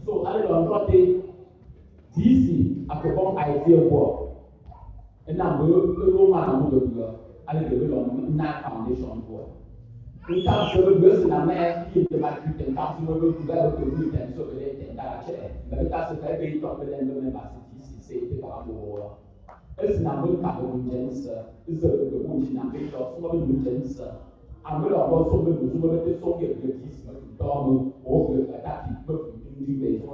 So I don't know DC at the wrong idea work. And now we will man who will do I think on that foundation work. We can't serve the person and man keep the market and can't do to develop the week and so they can chair. But that's a very top of the members DC say about the war. It's not good Njentse, it's a good one in a bit of small Njentse. I'm going to also be able to get this Dom or attack people in the way. So,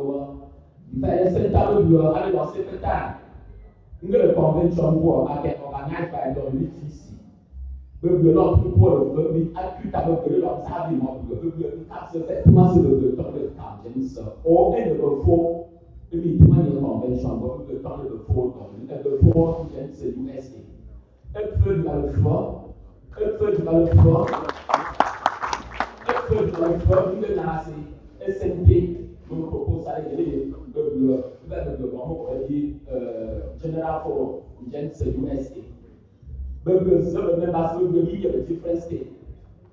the center of your having a second time. I'm going to convention war organized by the WDC. But we are not people, but we acute about the lot of having of the capture that massive of the Njentse or any of the four Maybe 20 convention, but we can before Njentse USA. Effort dans le fort, il est là, c'est SNP, donc propose à l'aider, General for Njentse USA. But the members of the media of different states.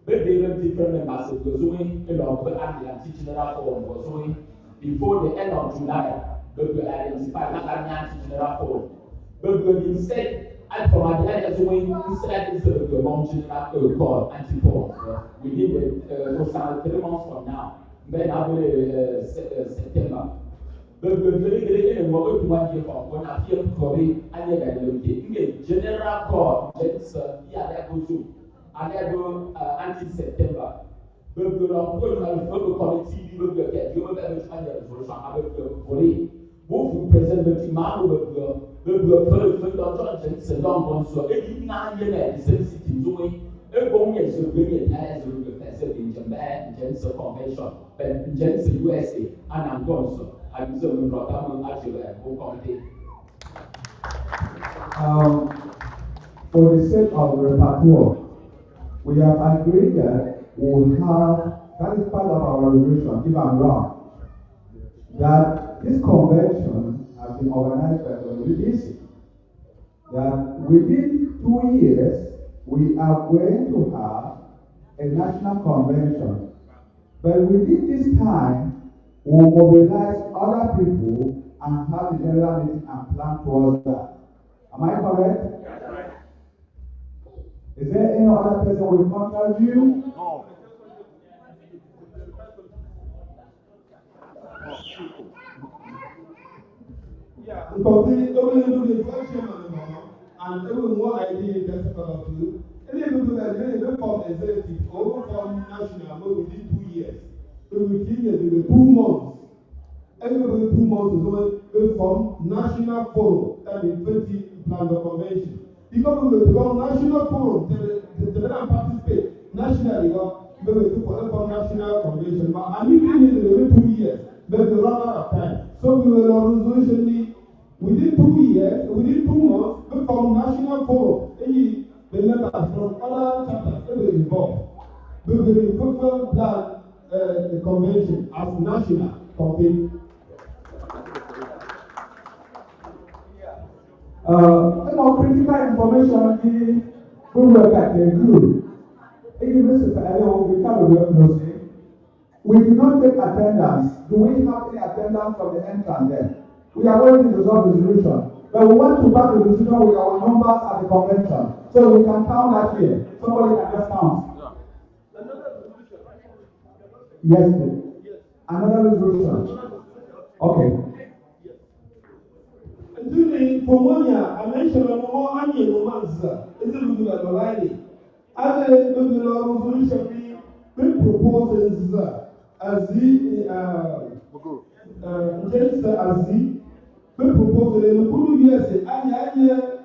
But they have different members of the Zoe, along with the general forum for Zoe. Before the end of July, but we identify that general forum. But we instead, and from the end of Zoe, instead is the long general call anti-forum. We did it 3 months from now. Then I will September. But we really and what we want here from when I feel Kobe and the general call, that goes to. And then until September. But we don't go committee, we will get you resolution avec le volet. Vous présentez le first Njentse donc so et il n'a rien de sensitive zone et bon il se veut à le faire Njentse convention ben Njentse USA and I'm going so I'm so notamment actually au comité. For the sake of repertoire, we have agreed that we will have, that is part of our resolution, if I'm wrong, that this convention has been organized by the WDC, that within 2 years, we are going to have a national convention. But within this time, we will mobilize other people and have the general meeting and plan towards that. Am I correct? That's right. Is there any other person with contact you? No. Yeah, because the question and even more idea that's about to. And then we will from executive over from national within 2 years. So within 2 months. Everybody 2 months is going from national forum that is 20 plan the convention. Because we will become national forum, the men participate nationally, we will from national convention. But I mean, in 2 years, but we run out of time. So we will resolution within 2 years, within 2 months, we from national forum. The members from other chapters will be involved. We will plan the convention as national convention. More critical information we work at the group. We did not take attendance. Do we have any attendance from the entrance there? We are going to resolve the resolution. But we want to back the decision with our numbers at the convention. So we can count that here. Somebody can just count. Yes, please. Another resolution. Okay. For 1 year, I mentioned more annual months. Is it looking at the line? As a resolution, we propose as the Njentse as the we propose the Njekudu USA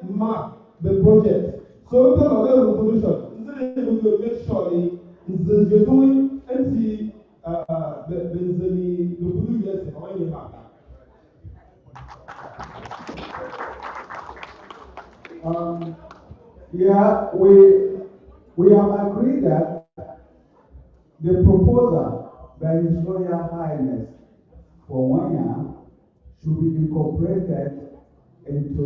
map the project. So we have a resolution. We will make sure the doing and the Njekudu USA on the map. Yeah, we have agreed that the proposal by His Royal Highness for 1 year should be incorporated into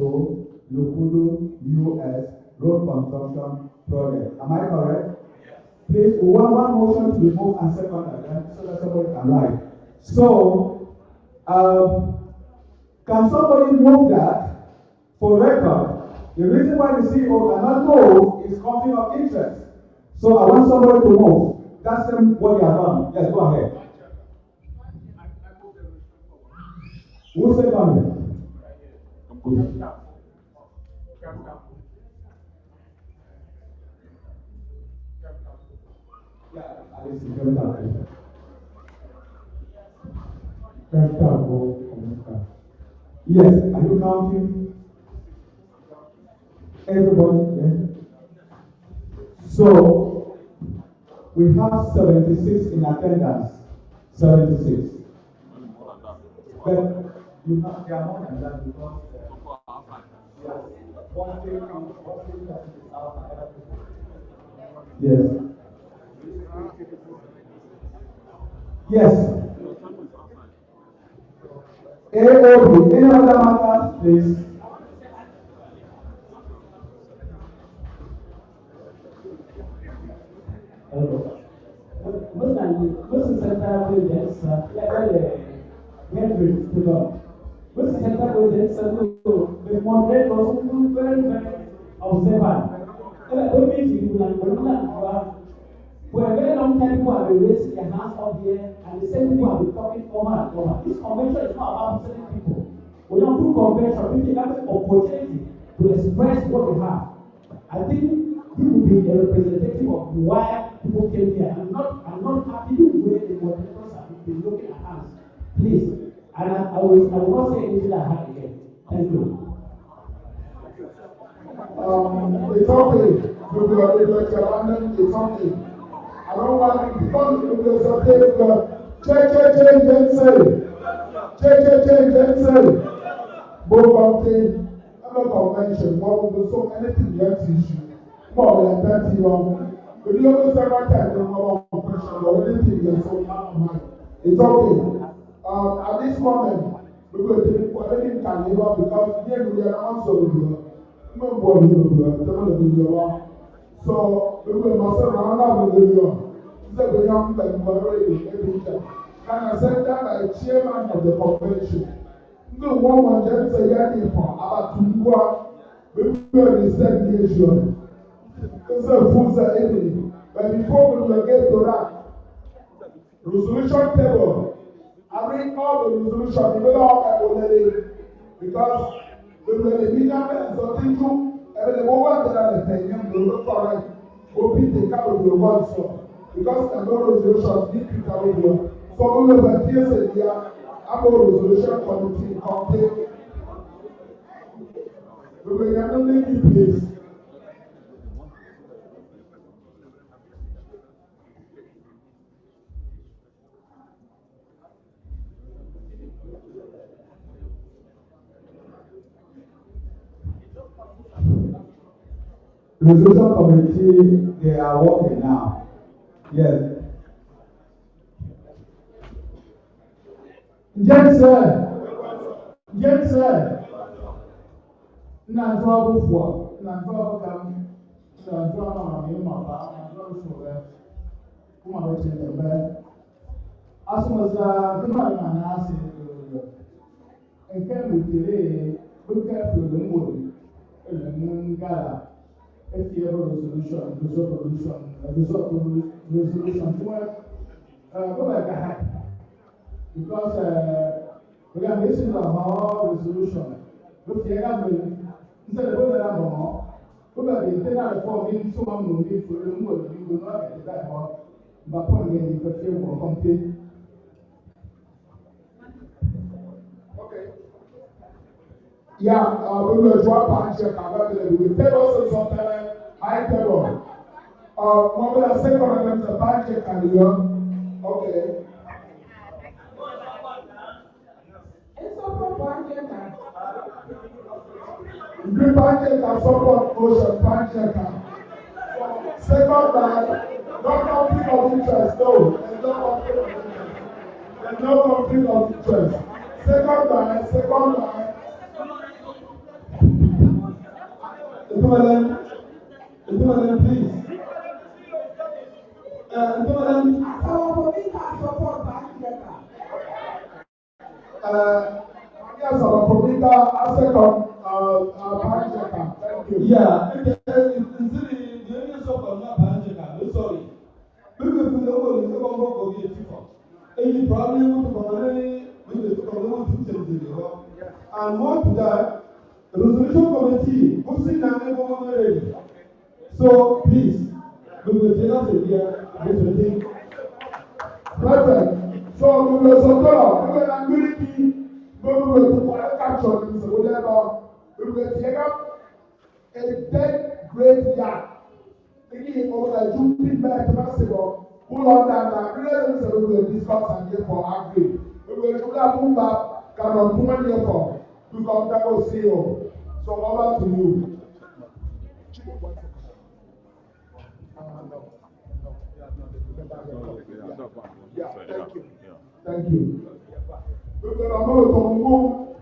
NJECUDA-WDC road construction project. Am I correct? Yes. Please, we want one motion to be moved and seconded so that somebody can write. So, can somebody move that for record? The reason why the CEO cannot move is conflict of interest. So I want somebody to move. That's what they have done. Yes, go ahead. Who said that? Yes, are you counting? Everybody, yes. So we have 76 in attendance. 76. But You know, they are more than that because yes, one thing that is outside. Yes. Yes. AOB, any other matters, please? Hello. Most central projects, Henry developed. Most central projects are the moderate also very, very observant. Don't mean you for a very long time, people have been raising their hands up here, and the same people have been talking over and over. This convention is not about certain people. We don't do convention, people have an opportunity to express what they have. I think this will be a representative of why people came here. I'm not happy with the way the moderators have been looking at us. Please. And I will not say anything I have again. Thank you. It's okay. It's okay. I don't want to because there's a Njentse. Both of them, I'm a convention, what will do so anything yet issue. More than that, you know. But you always say one time, the question or anything you so mind. It's okay. At this moment, we will take anything can live because here we are also with you. So we will must round up with you. The young men were already every time. And I said that by chairman of the convention. No one Njentse yanni for about 2 months. We will send the issue. It's a full evening. But before we will get to that, resolution table. I read all the resolution. We will all have already because we will be done so thank you. Every moment that I say, you will correct. Open the cap of your one so because the no resolution need to come over. So we will be here here. Our resolution committee complete. We will only be pleased. Resolution committee, they are working now. Yes. Njentse. Nantu abufwa, nantu abakam, nantu amami mapa, nantu abushobe. Kuma bechende mbe. Asumuza kuma na asi. Enke mitire buka fulo ngori. Ngala. If you have a resolution, resolution to go back ahead. Because we are missing the whole resolution. Look, you have to instead of putting that on, go back to the internal form in so long moving for the mood, you will not get that one. But point again, you can feel more complete. Okay. Yeah, we will drop and check our we will tell us something high table. Mobile and second element the bank check and you okay. It's support bank check. Green bank check and support motion bank check. Second line, no conflict of interest. No, there's no conflict of interest. Second line, please. Yes, our computer, second, yeah, the sorry. Because we know what is going to be a different. Any problem with the and more to that, the resolution committee, who's in and ready. So please, we will tell us here, perfect. So we will support, we will ability, we will capture this, whatever. We will take up a dead great yard. Thinking of the jumping back possible. Pull on that, we will discuss and get for agree. We will do that move up. can document therefore to comfortable CEO. So over to you. Yeah, thank you. Thank you. Because I'm not talking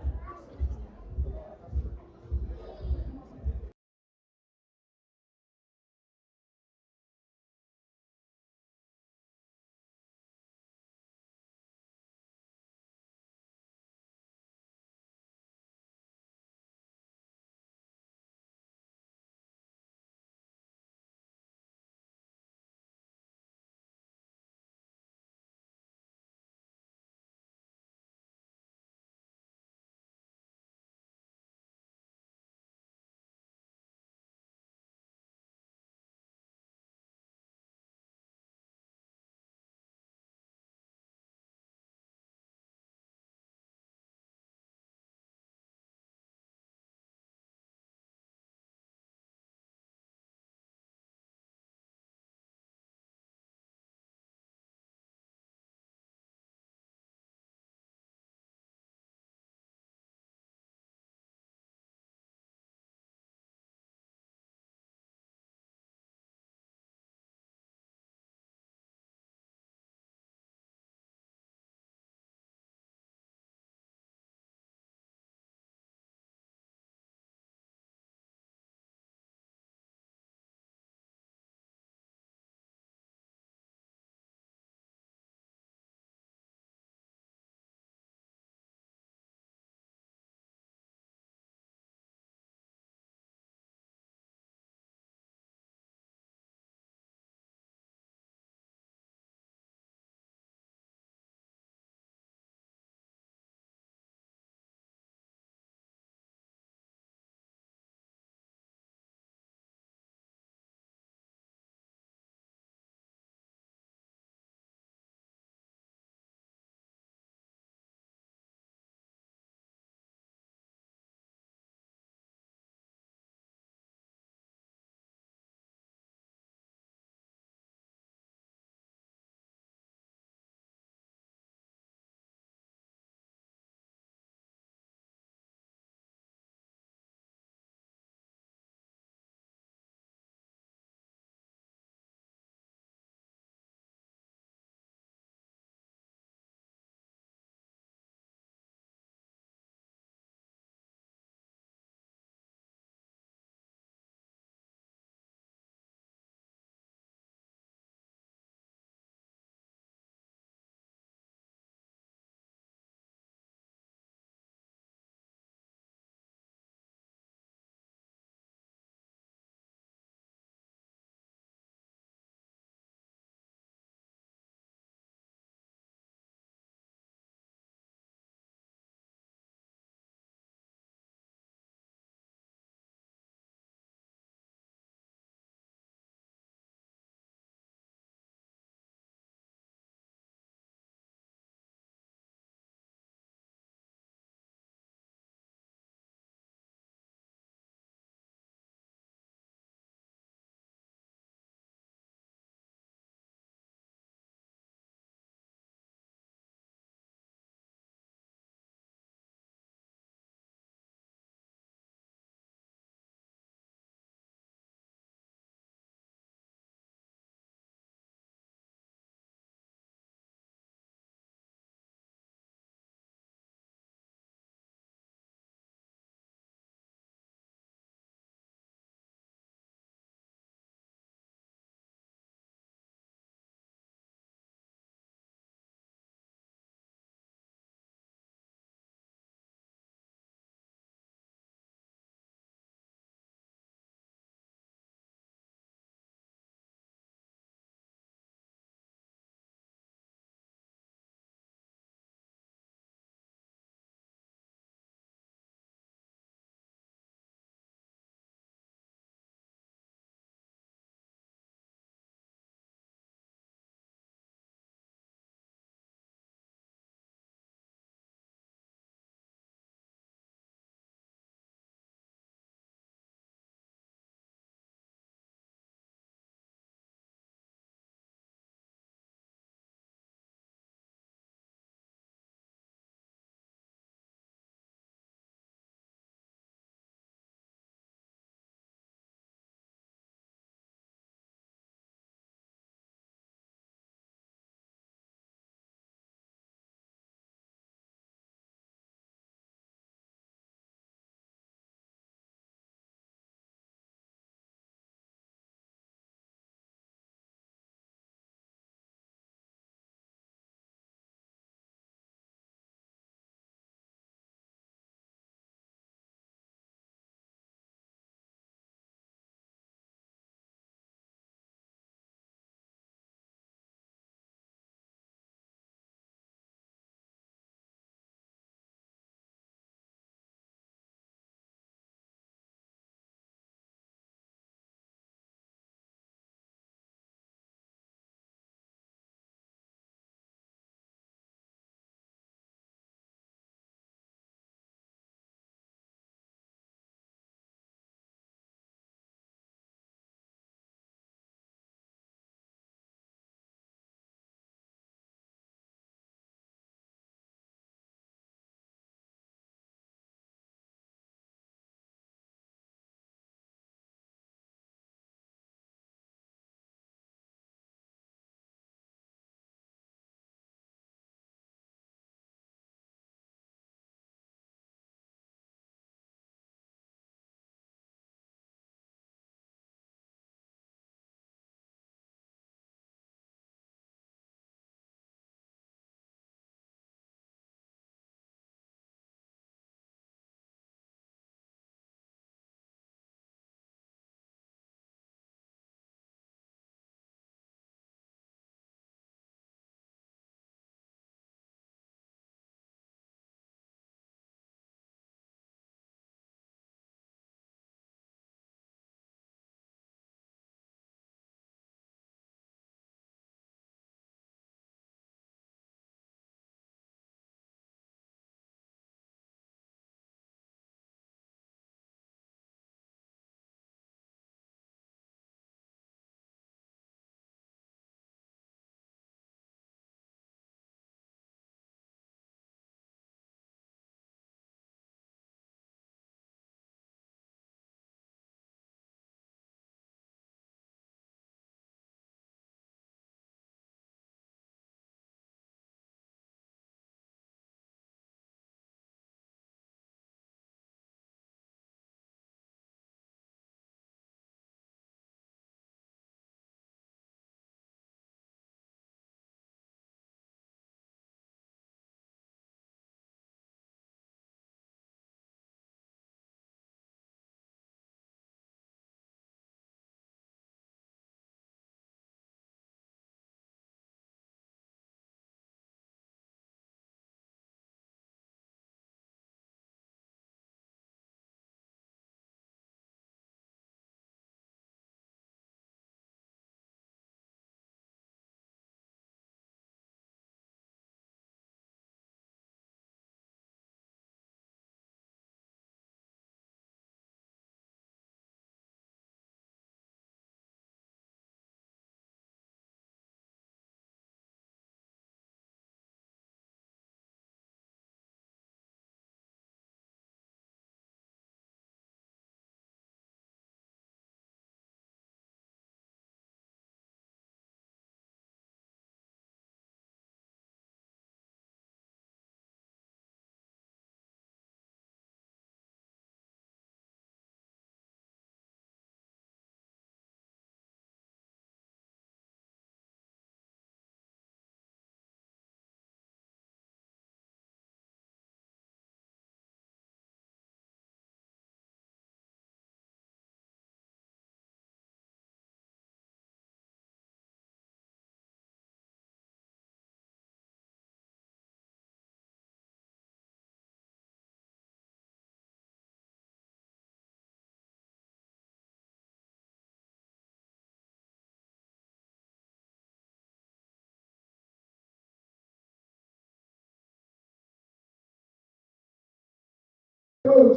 But the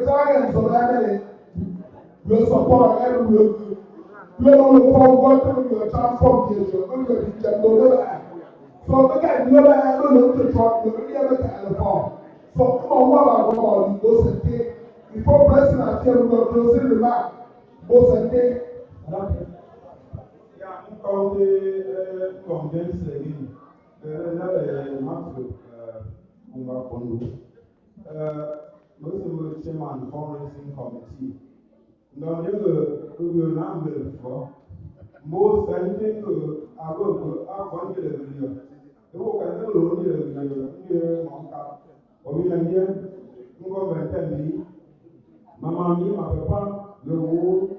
clients of Emily will support and will forward to your transformation. So look at the other hand, look to try to really have a telephone. So come on, what about both and take before pressing our table, we're closing the map. Both and take. Yeah, I'm called the Njentse again. Another matter most of the chairman fundraising committee. Now, we will not be before. Most anything I go up 1 million. The work I never only a million monk or million, government and me. Mamma, me, my papa, the war,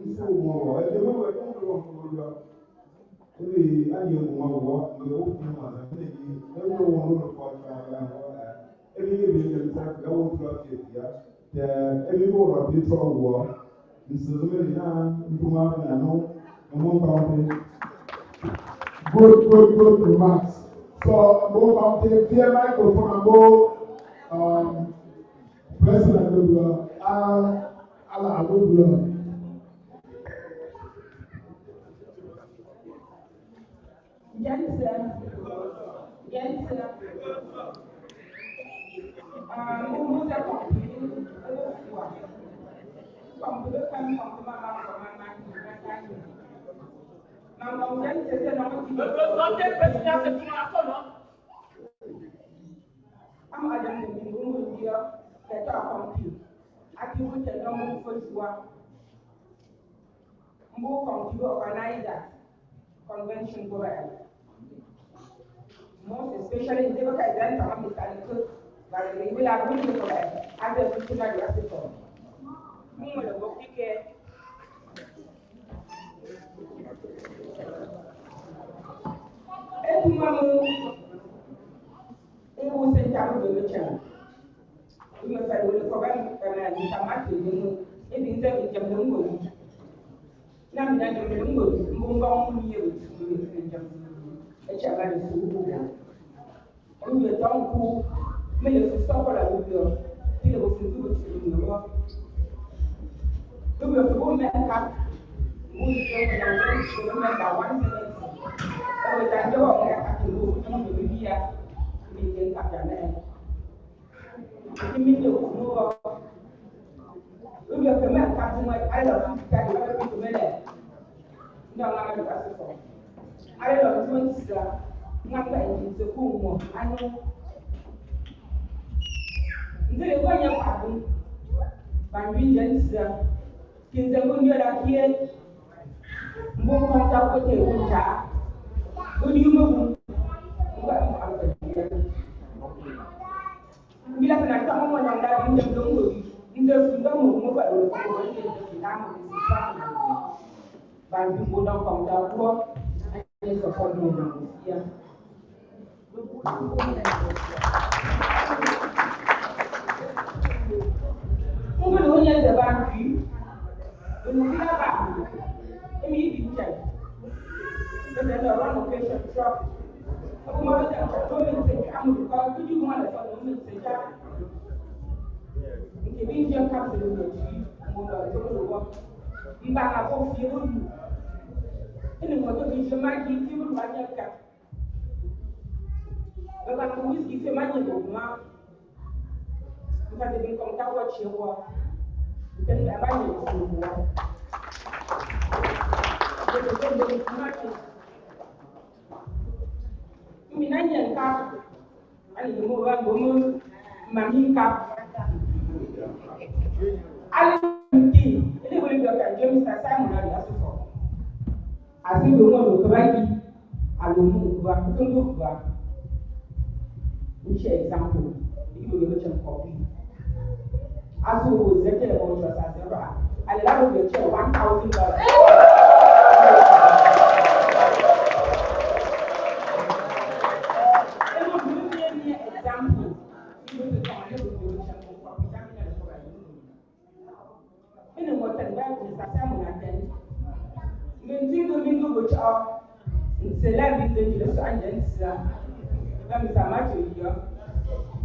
in so war. I don't know what I'm going to do. We are young, my war, the old thing was a thing. Everyone will report every year, you can take the old truck here. Every war of the trouble war. This is really not improvement. I know. Good remarks. So, go on the clear microphone and go, President Lula, Allah Lula. Njentse, mumuza convention most especially in the event of mechanical, but we will have to look at as a functional recipe.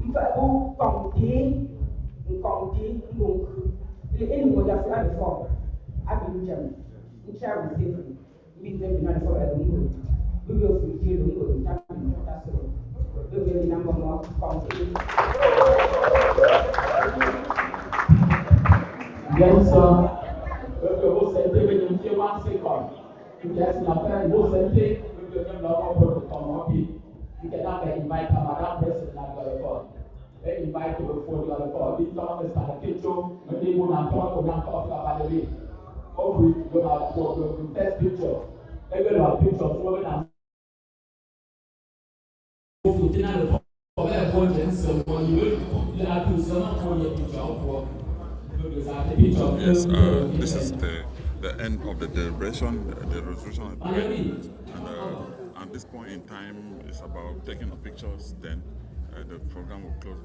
Mfa County, anyone that's at the form. I've been German. In charity safely. We live in for a little. We will fulfill the good. That's all. We will be number one county. Njentse, vous sentez que nous sommes en séquence. Nous sommes vous sentez que nous sommes en protocole. You cannot invite Madam President at the report. They invite you before the report. This talk is like a picture. When they want to talk about the way. Hopefully, you have the best picture. They will have pictures. So when I'm Yes, this is the end of the deliberation, the resolution of the debate. And at this point in time, it's about taking the pictures, then the program will close.